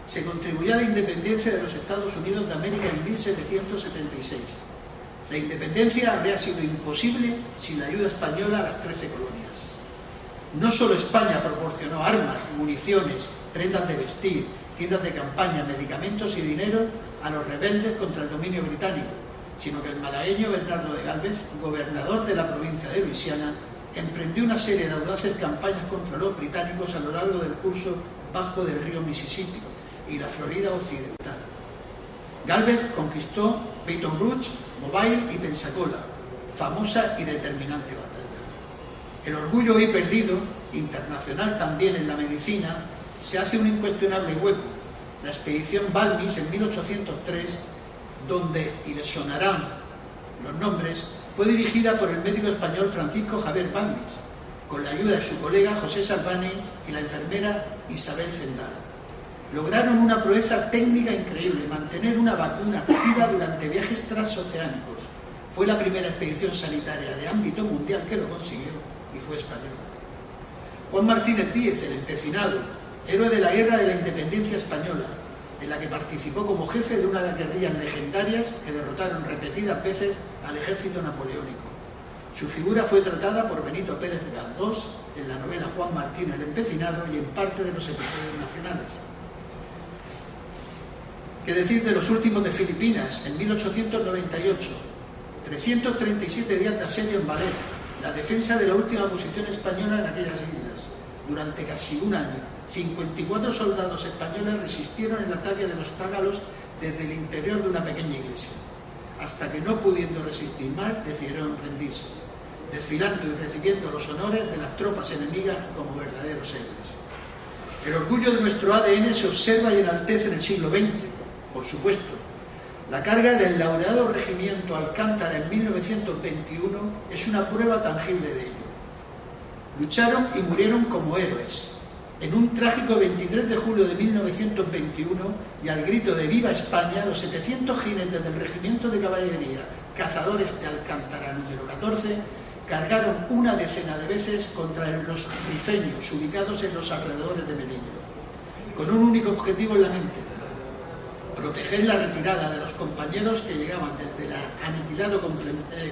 se contribuyó a la independencia de los Estados Unidos de América en 1776. La independencia habría sido imposible sin la ayuda española a las 13 colonias. No solo España proporcionó armas, municiones, prendas de vestir, tiendas de campaña, medicamentos y dinero a los rebeldes contra el dominio británico, sino que el malagueño Bernardo de Gálvez, gobernador de la provincia de Luisiana, emprendió una serie de audaces campañas contra los británicos a lo largo del curso bajo del río Mississippi y la Florida occidental. Gálvez conquistó Baton Rouge, Mobile y Pensacola, famosa y determinante batalla. El orgullo hoy perdido, internacional también en la medicina, se hace un incuestionable hueco. La expedición Balmis en 1803, donde, y les sonarán los nombres, fue dirigida por el médico español Francisco Javier Balmis, con la ayuda de su colega José Salvani y la enfermera Isabel Zendal. Lograron una proeza técnica increíble, mantener una vacuna activa durante viajes transoceánicos. Fue la primera expedición sanitaria de ámbito mundial que lo consiguió y fue española. Juan Martínez Díez, el empecinado, héroe de la Guerra de la Independencia Española, en la que participó como jefe de una de las guerrillas legendarias que derrotaron repetidas veces al ejército napoleónico. Su figura fue tratada por Benito Pérez Galdós en la novela Juan Martín el Empecinado y en parte de los episodios nacionales. ¿Qué decir de los últimos de Filipinas, en 1898? 337 días de asedio en Valera, la defensa de la última posición española en aquellas islas, durante casi un año. 54 soldados españoles resistieron el ataque de los tágalos desde el interior de una pequeña iglesia, hasta que, no pudiendo resistir más, decidieron rendirse, desfilando y recibiendo los honores de las tropas enemigas como verdaderos héroes. El orgullo de nuestro ADN se observa y enaltece en el siglo XX, por supuesto. La carga del laureado regimiento Alcántara en 1921 es una prueba tangible de ello. Lucharon y murieron como héroes. En un trágico 23 de julio de 1921, y al grito de ¡Viva España!, los 700 jinetes del Regimiento de Caballería Cazadores de Alcántara número 14 cargaron una decena de veces contra los rifeños ubicados en los alrededores de Melilla, con un único objetivo en la mente: proteger la retirada de los compañeros que llegaban desde el aniquilado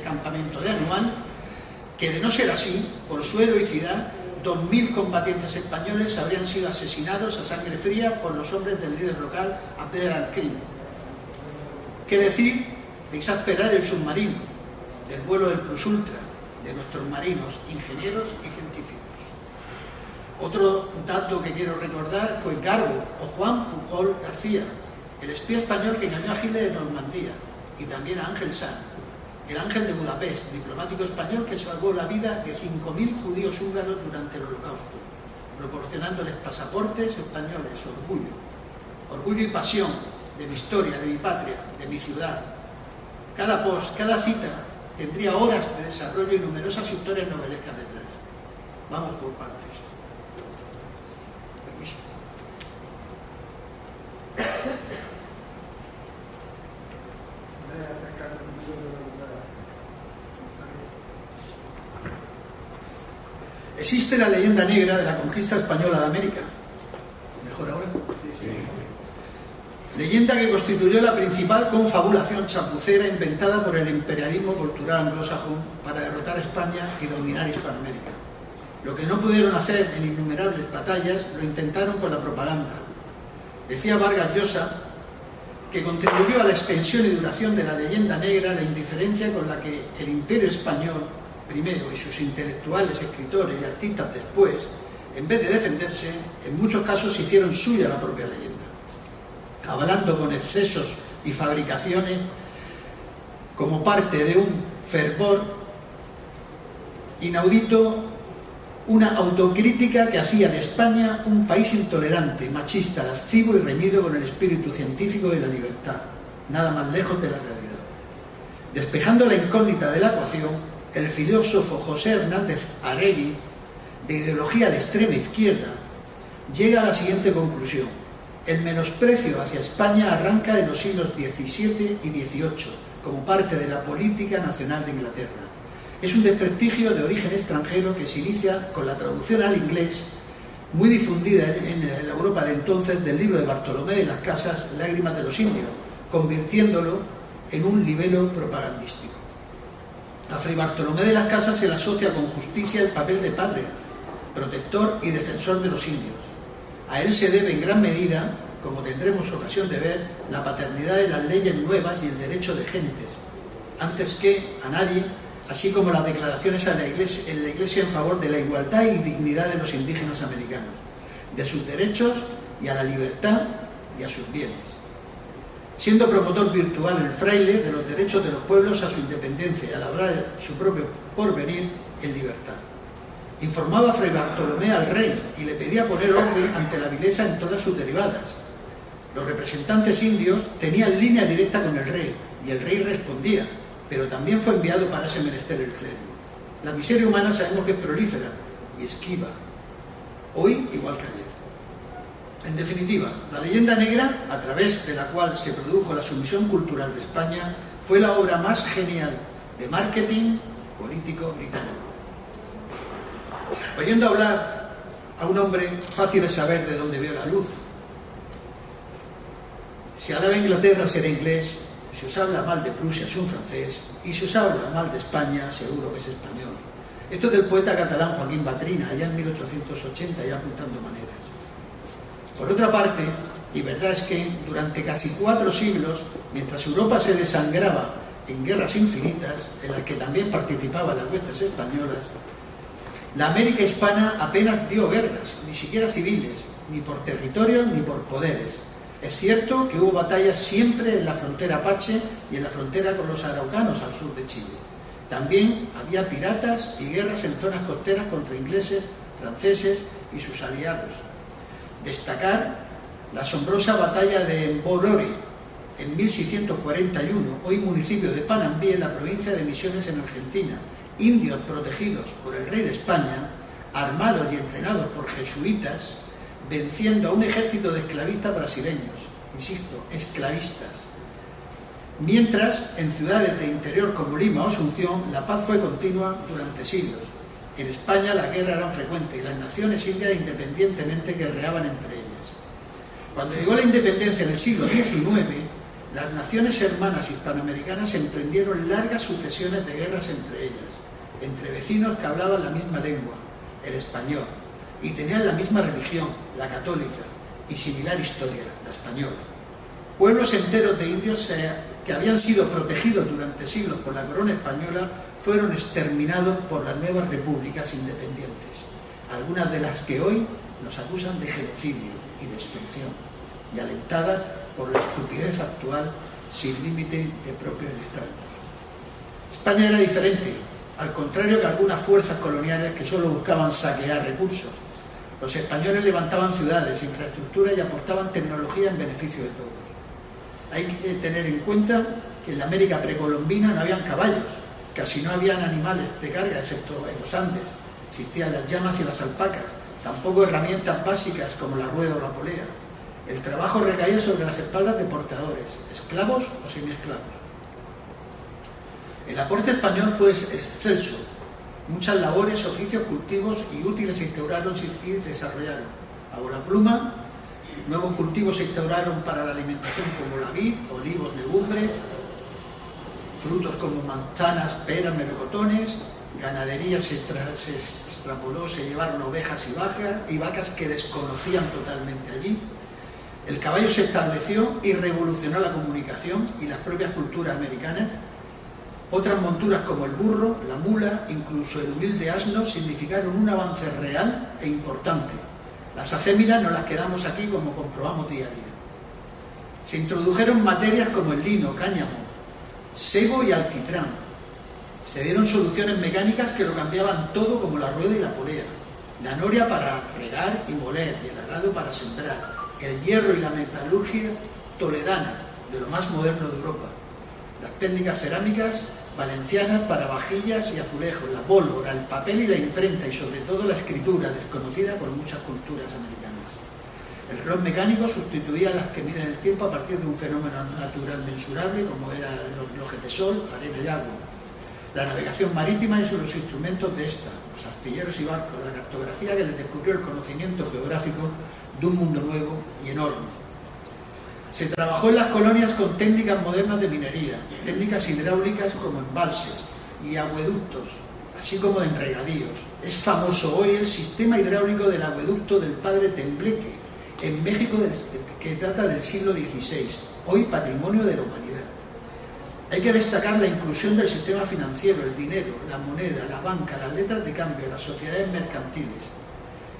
campamento de Anual, que, de no ser así, por su heroicidad, 2000 combatientes españoles habrían sido asesinados a sangre fría por los hombres del líder local, Abdel al-Krim. ¿Qué decir de exasperar el submarino, del vuelo del Plus Ultra, de nuestros marinos, ingenieros y científicos? Otro dato que quiero recordar fue Garbo o Juan Pujol García, el espía español que engañó a Hitler en Normandía, y también a Ángel Sanz, el Ángel de Budapest, diplomático español que salvó la vida de 5.000 judíos húngaros durante el Holocausto, proporcionándoles pasaportes españoles. Orgullo y pasión de mi historia, de mi patria, de mi ciudad. Cada post, cada cita tendría horas de desarrollo y numerosas historias novelescas detrás. Vamos por partes. Permiso. Existe la leyenda negra de la conquista española de América. ¿Mejor ahora? Sí. Leyenda que constituyó la principal confabulación chapucera inventada por el imperialismo cultural anglosajón para derrotar a España y dominar Hispanoamérica. Lo que no pudieron hacer en innumerables batallas, lo intentaron con la propaganda. Decía Vargas Llosa que contribuyó a la extensión y duración de la leyenda negra la indiferencia con la que el imperio español primero y sus intelectuales, escritores y artistas después, en vez de defenderse, en muchos casos hicieron suya la propia leyenda, avalando con excesos y fabricaciones, como parte de un fervor inaudito, una autocrítica que hacía de España un país intolerante, machista, lascivo y reñido con el espíritu científico de la libertad, nada más lejos de la realidad. Despejando la incógnita de la ecuación, el filósofo José Hernández Arregui, de ideología de extrema izquierda, llega a la siguiente conclusión: el menosprecio hacia España arranca en los siglos XVII y XVIII, como parte de la política nacional de Inglaterra. Es un desprestigio de origen extranjero que se inicia con la traducción al inglés, muy difundida en la Europa de entonces, del libro de Bartolomé de las Casas, Lágrimas de los Indios, convirtiéndolo en un libelo propagandístico. A Fray Bartolomé de las Casas se le asocia con justicia el papel de padre, protector y defensor de los indios. A él se debe en gran medida, como tendremos ocasión de ver, la paternidad de las leyes nuevas y el derecho de gentes, antes que a nadie, así como las declaraciones en la Iglesia en favor de la igualdad y dignidad de los indígenas americanos, de sus derechos y a la libertad y a sus bienes. Siendo promotor virtual el fraile de los derechos de los pueblos a su independencia y a labrar su propio porvenir en libertad. Informaba a Fray Bartolomé al rey y le pedía poner orden ante la vileza en todas sus derivadas. Los representantes indios tenían línea directa con el rey y el rey respondía, pero también fue enviado para ese menester el clérigo. La miseria humana sabemos que es prolífera y esquiva, hoy igual que ayer. En definitiva, la leyenda negra, a través de la cual se produjo la sumisión cultural de España, fue la obra más genial de marketing político británico. Oyendo hablar a un hombre, fácil de saber de dónde veo la luz. Si alaba Inglaterra será inglés, si os habla mal de Prusia es un francés, y si os habla mal de España seguro que es español. Esto es del poeta catalán Joaquín Batrina, allá en 1880, ya apuntando maneras. Por otra parte, y verdad es que durante casi 4 siglos, mientras Europa se desangraba en guerras infinitas, en las que también participaban las huestes españolas, la América hispana apenas dio guerras, ni siquiera civiles, ni por territorios ni por poderes. Es cierto que hubo batallas siempre en la frontera apache y en la frontera con los araucanos al sur de Chile. También había piratas y guerras en zonas costeras contra ingleses, franceses y sus aliados. Destacar la asombrosa batalla de Mborori en 1641, hoy municipio de Panambí, en la provincia de Misiones, en Argentina. Indios protegidos por el rey de España, armados y entrenados por jesuitas, venciendo a un ejército de esclavistas brasileños, insisto, esclavistas. Mientras, en ciudades de interior como Lima o Asunción, la paz fue continua durante siglos. En España las guerras eran frecuentes y las naciones indias independientemente guerreaban entre ellas. Cuando llegó la independencia en el siglo XIX, las naciones hermanas hispanoamericanas emprendieron largas sucesiones de guerras entre ellas, entre vecinos que hablaban la misma lengua, el español, y tenían la misma religión, la católica, y similar historia, la española. Pueblos enteros de indios que habían sido protegidos durante siglos por la corona española fueron exterminados por las nuevas repúblicas independientes, algunas de las que hoy nos acusan de genocidio y destrucción, y alentadas por la estupidez actual sin límite de propios extraños. España era diferente, al contrario que algunas fuerzas coloniales que solo buscaban saquear recursos. Los españoles levantaban ciudades, infraestructuras y aportaban tecnología en beneficio de todos. Hay que tener en cuenta que en la América precolombina no habían caballos, casi no habían animales de carga, excepto en los Andes. Existían las llamas y las alpacas, tampoco herramientas básicas como la rueda o la polea. El trabajo recaía sobre las espaldas de portadores, esclavos o semiesclavos. El aporte español fue excelso. Muchas labores, oficios, cultivos y útiles se instauraron y desarrollaron. Ahora pluma, nuevos cultivos se instauraron para la alimentación como la vid, olivos, legumbres, frutos como manzanas, peras, melocotones, ganadería se extrapoló, se llevaron ovejas y vacas que desconocían totalmente allí. El caballo se estableció y revolucionó la comunicación y las propias culturas americanas. Otras monturas como el burro, la mula, incluso el humilde asno, significaron un avance real e importante. Las acémilas no las quedamos aquí como comprobamos día a día. Se introdujeron materias como el lino, cáñamo, sebo y alquitrán. Se dieron soluciones mecánicas que lo cambiaban todo, como la rueda y la polea, la noria para regar y moler y el arado para sembrar, el hierro y la metalurgia toledana, de lo más moderno de Europa, las técnicas cerámicas valencianas para vajillas y azulejos, la pólvora, el papel y la imprenta, y sobre todo la escritura, desconocida por muchas culturas americanas. El reloj mecánico sustituía a las que miden el tiempo a partir de un fenómeno natural mensurable, como eran los relojes de sol, arena y agua. La navegación marítima y los instrumentos de esta, los astilleros y barcos, la cartografía que les descubrió el conocimiento geográfico de un mundo nuevo y enorme. Se trabajó en las colonias con técnicas modernas de minería, técnicas hidráulicas como embalses y acueductos, así como de regadíos. Es famoso hoy el sistema hidráulico del acueducto del Padre Tembleque, en México, que data del siglo XVI, hoy patrimonio de la humanidad. Hay que destacar la inclusión del sistema financiero, el dinero, la moneda, la banca, las letras de cambio, las sociedades mercantiles,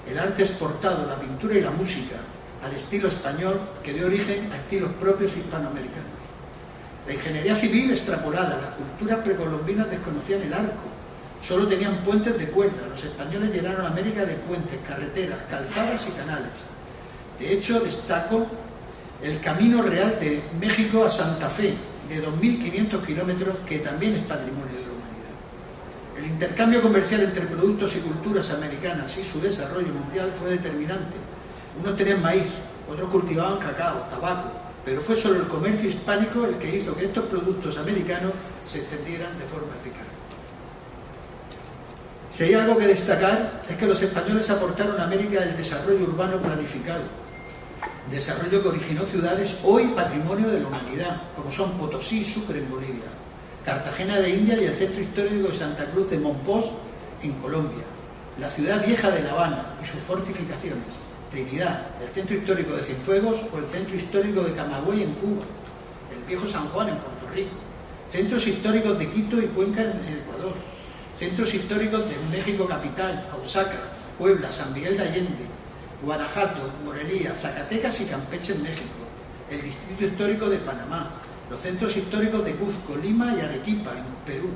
el arte exportado, la pintura y la música, al estilo español, que dio origen a estilos propios hispanoamericanos. La ingeniería civil extrapolada, las culturas precolombinas desconocían el arco, solo tenían puentes de cuerda. Los españoles llenaron América de puentes, carreteras, calzadas y canales. De hecho, destaco el camino real de México a Santa Fe, de 2.500 kilómetros, que también es patrimonio de la humanidad. El intercambio comercial entre productos y culturas americanas y su desarrollo mundial fue determinante. Unos tenían maíz, otros cultivaban cacao, tabaco, pero fue solo el comercio hispánico el que hizo que estos productos americanos se extendieran de forma eficaz. Si hay algo que destacar, es que los españoles aportaron a América el desarrollo urbano planificado, desarrollo que originó ciudades hoy patrimonio de la humanidad, como son Potosí y Sucre en Bolivia, Cartagena de India y el centro histórico de Santa Cruz de Mompox en Colombia, la ciudad vieja de La Habana y sus fortificaciones, Trinidad, el centro histórico de Cienfuegos o el centro histórico de Camagüey en Cuba, el viejo San Juan en Puerto Rico, centros históricos de Quito y Cuenca en Ecuador, centros históricos de México capital, Oaxaca, Puebla, San Miguel de Allende, Guanajuato, Morelia, Zacatecas y Campeche en México, el distrito histórico de Panamá, los centros históricos de Cuzco, Lima y Arequipa en Perú,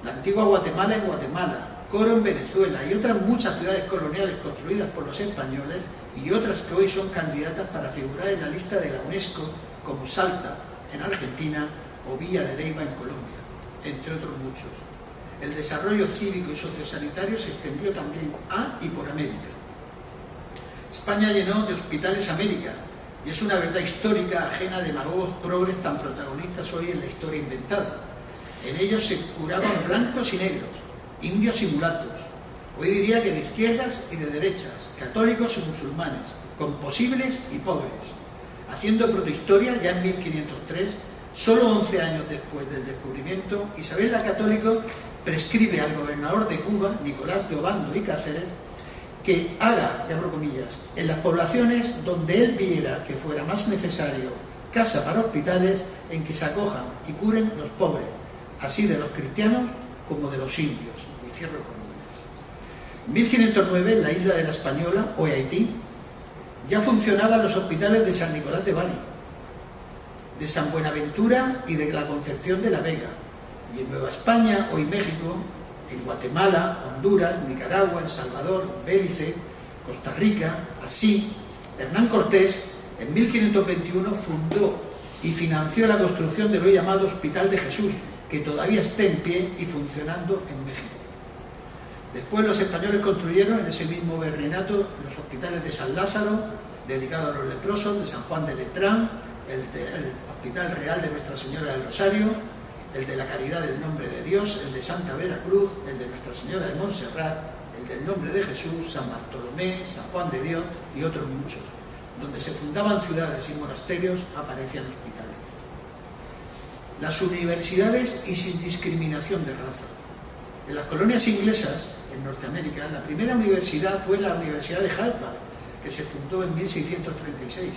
la antigua Guatemala en Guatemala, Coro en Venezuela y otras muchas ciudades coloniales construidas por los españoles y otras que hoy son candidatas para figurar en la lista de la UNESCO, como Salta en Argentina o Villa de Leyva en Colombia, entre otros muchos. El desarrollo cívico y sociosanitario se extendió también a y por América. España llenó de hospitales América, y es una verdad histórica ajena a demagogos progres tan protagonistas hoy en la historia inventada. En ellos se curaban blancos y negros, indios y mulatos, hoy diría que de izquierdas y de derechas, católicos y musulmanes, composibles y pobres, haciendo protohistoria ya en 1503, solo 11 años después del descubrimiento. Isabel la Católica prescribe al gobernador de Cuba, Nicolás de Obando y Cáceres, que haga, y abro comillas, en las poblaciones donde él viera que fuera más necesario casa para hospitales en que se acojan y curen los pobres, así de los cristianos como de los indios. Y cierro comillas. En 1509, en la isla de la Española, hoy Haití, ya funcionaban los hospitales de San Nicolás de Bari, de San Buenaventura y de la Concepción de la Vega. Y en Nueva España, hoy México, en Guatemala, Honduras, Nicaragua, El Salvador, Belice, Costa Rica, así, Hernán Cortés, en 1521 fundó y financió la construcción del hoy llamado Hospital de Jesús, que todavía está en pie y funcionando en México. Después los españoles construyeron en ese mismo virreinato los hospitales de San Lázaro, dedicado a los leprosos, de San Juan de Letrán, el Hospital Real de Nuestra Señora del Rosario, el de la Caridad del Nombre de Dios, el de Santa Veracruz, el de Nuestra Señora de Montserrat, el del Nombre de Jesús, San Bartolomé, San Juan de Dios y otros muchos. Donde se fundaban ciudades y monasterios, aparecían hospitales. Las universidades y sin discriminación de raza. En las colonias inglesas, en Norteamérica, la primera universidad fue la Universidad de Harvard, que se fundó en 1636,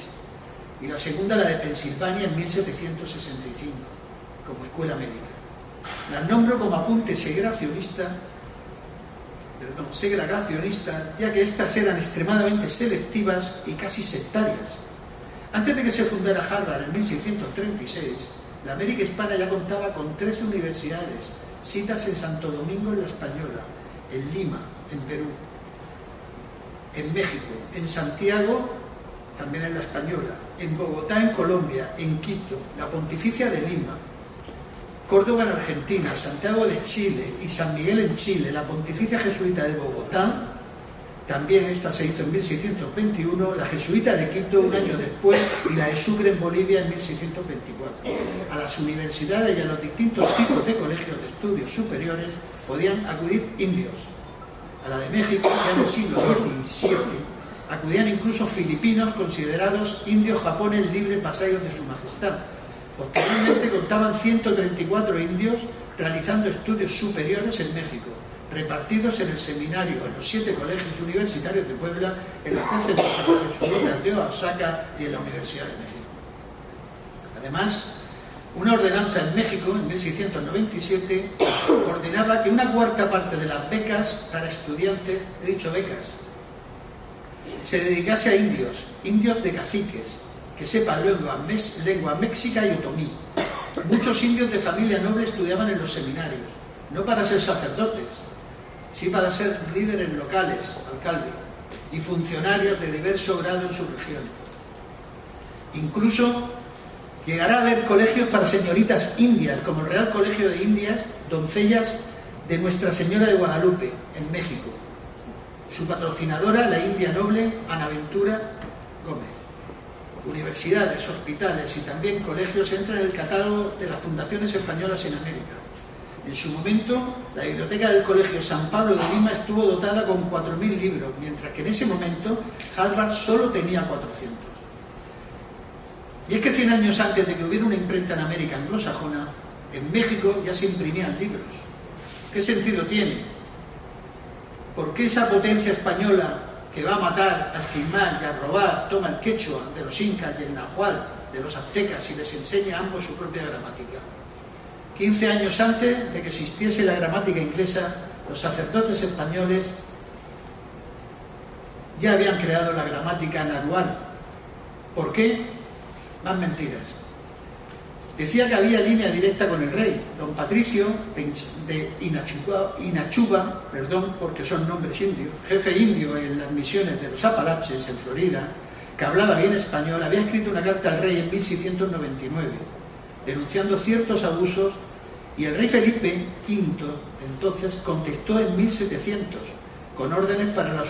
y la segunda la de Pensilvania en 1765, como escuela médica. Las nombro como apunte segregacionista, ya que estas eran extremadamente selectivas y casi sectarias. Antes de que se fundara Harvard en 1636, la América hispana ya contaba con 13 universidades, citas en Santo Domingo en la Española, en Lima, en Perú, en México, en Santiago, también en la Española, en Bogotá, en Colombia, en Quito, la Pontificia de Lima, Córdoba en Argentina, Santiago de Chile y San Miguel en Chile, la Pontificia Jesuita de Bogotá, también esta se hizo en 1621, la Jesuita de Quito un año después y la de Sucre en Bolivia en 1624. A las universidades y a los distintos tipos de colegios de estudios superiores podían acudir indios. A la de México, ya en el siglo XVII, acudían incluso filipinos considerados indios japoneses libres vasallos de su majestad. Posteriormente contaban 134 indios realizando estudios superiores en México, repartidos en el seminario, en los 7 colegios universitarios de Puebla, en los 13 secundarios de Oaxaca y en la Universidad de México. Además, una ordenanza en México, en 1697, ordenaba que una cuarta parte de las becas para estudiantes, he dicho becas, se dedicase a indios de caciques, que sepan lengua méxica y otomí. Muchos indios de familia noble estudiaban en los seminarios, no para ser sacerdotes, sí para ser líderes locales, alcaldes, y funcionarios de diverso grado en sus regiones. Incluso llegará a haber colegios para señoritas indias, como el Real Colegio de Indias, doncellas de Nuestra Señora de Guadalupe, en México. Su patrocinadora, la india noble Ana Ventura Gómez. Universidades, hospitales y también colegios entran en el catálogo de las fundaciones españolas en América. En su momento, la biblioteca del Colegio San Pablo de Lima estuvo dotada con 4.000 libros, mientras que en ese momento Harvard solo tenía 400. Y es que 100 años antes de que hubiera una imprenta en América anglosajona, en México ya se imprimían libros. ¿Qué sentido tiene? ¿Por qué esa potencia española que va a matar, a esquilmar y a robar toma el quechua de los incas y el nahual de los aztecas y les enseña a ambos su propia gramática? 15 años antes de que existiese la gramática inglesa, los sacerdotes españoles ya habían creado la gramática nahuatl. ¿Por qué? Más mentiras. Decía que había línea directa con el rey, don Patricio de Inachuba, porque son nombres indios, jefe indio en las misiones de los Apalaches, en Florida, que hablaba bien español, había escrito una carta al rey en 1699, denunciando ciertos abusos, y el rey Felipe V entonces contestó en 1700 con órdenes para las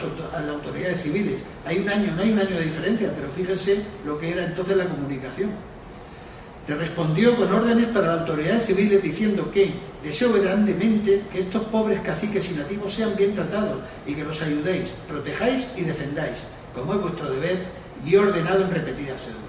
autoridades civiles. Hay un año, no hay un año de diferencia, pero fíjense lo que era entonces la comunicación. Le respondió con órdenes para las autoridades civiles diciendo que deseo grandemente que estos pobres caciques y nativos sean bien tratados y que los ayudéis, protejáis y defendáis, como es vuestro deber y ordenado en repetidas cédulas.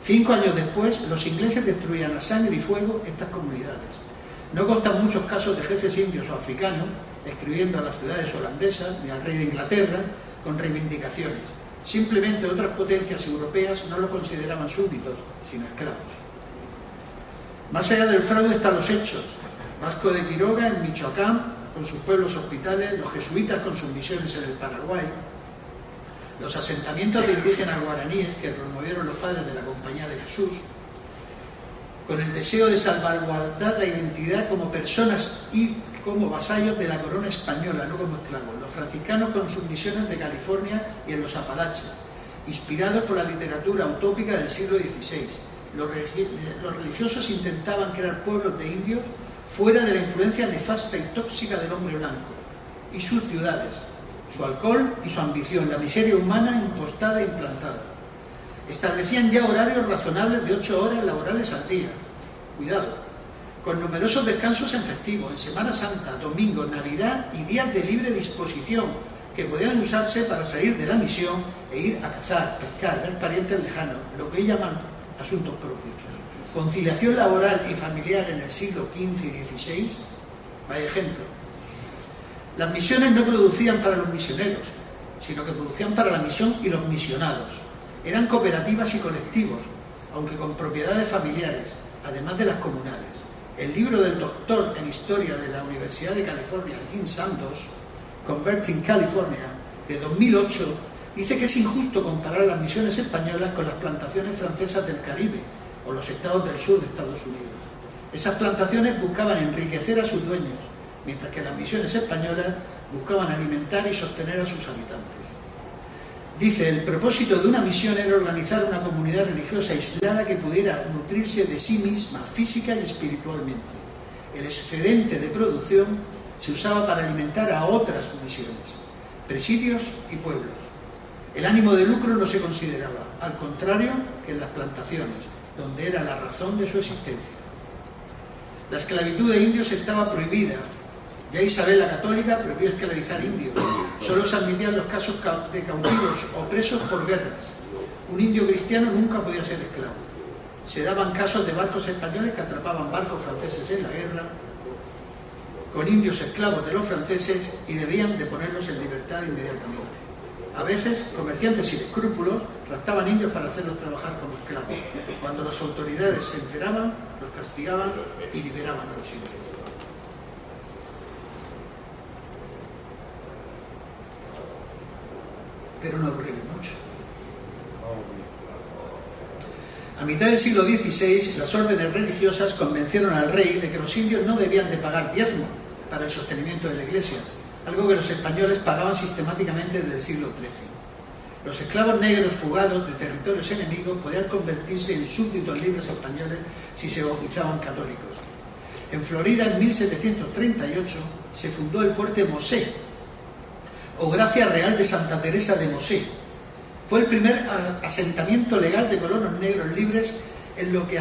5 años después, los ingleses destruían a sangre y fuego estas comunidades. No constan muchos casos de jefes indios o africanos escribiendo a las ciudades holandesas ni al rey de Inglaterra con reivindicaciones. Simplemente otras potencias europeas no lo consideraban súbditos, sino esclavos. Más allá del fraude están los hechos. Vasco de Quiroga en Michoacán, con sus pueblos hospitales, los jesuitas con sus misiones en el Paraguay, los asentamientos de indígenas guaraníes que promovieron los padres de la Compañía de Jesús, con el deseo de salvaguardar la identidad como personas y como vasallos de la corona española, no como esclavos. Los franciscanos con sus misiones de California y en los Apalaches, inspirados por la literatura utópica del siglo XVI. Los religiosos intentaban crear pueblos de indios fuera de la influencia nefasta y tóxica del hombre blanco y sus ciudades, su alcohol y su ambición, la miseria humana impostada e implantada. Establecían ya horarios razonables de 8 horas laborales al día, cuidado, con numerosos descansos en festivo, en Semana Santa, domingo, Navidad y días de libre disposición que podían usarse para salir de la misión e ir a cazar, pescar, ver parientes lejanos, lo que ellos llaman asuntos propios. Conciliación laboral y familiar en el siglo XV y XVI, vaya ejemplo. Las misiones no producían para los misioneros, sino que producían para la misión y los misionados. Eran cooperativas y colectivos, aunque con propiedades familiares, además de las comunales. El libro del doctor en Historia de la Universidad de California, Jim Sandos, Converting California, de 2008, dice que es injusto comparar las misiones españolas con las plantaciones francesas del Caribe o los estados del sur de Estados Unidos. Esas plantaciones buscaban enriquecer a sus dueños, mientras que las misiones españolas buscaban alimentar y sostener a sus habitantes. Dice, el propósito de una misión era organizar una comunidad religiosa aislada que pudiera nutrirse de sí misma, física y espiritualmente. El excedente de producción se usaba para alimentar a otras misiones, presidios y pueblos. El ánimo de lucro no se consideraba, al contrario que en las plantaciones, donde era la razón de su existencia. La esclavitud de indios estaba prohibida. Ya Isabel la Católica prohibió esclavizar indios. Solo se admitían los casos de cautivos o presos por guerras. Un indio cristiano nunca podía ser esclavo. Se daban casos de barcos españoles que atrapaban barcos franceses en la guerra con indios esclavos de los franceses y debían de ponerlos en libertad inmediatamente. A veces, comerciantes sin escrúpulos raptaban indios para hacerlos trabajar como esclavos. Cuando las autoridades se enteraban, los castigaban y liberaban a los indios. Pero no ocurrió mucho. A mitad del siglo XVI, las órdenes religiosas convencieron al rey de que los indios no debían de pagar diezmo para el sostenimiento de la Iglesia, algo que los españoles pagaban sistemáticamente desde el siglo XIII. Los esclavos negros fugados de territorios enemigos podían convertirse en súbditos libres españoles si se bautizaban católicos. En Florida, en 1738, se fundó el fuerte Mosé, o Gracia Real de Santa Teresa de Mosé. Fue el primer asentamiento legal de colonos negros libres en lo que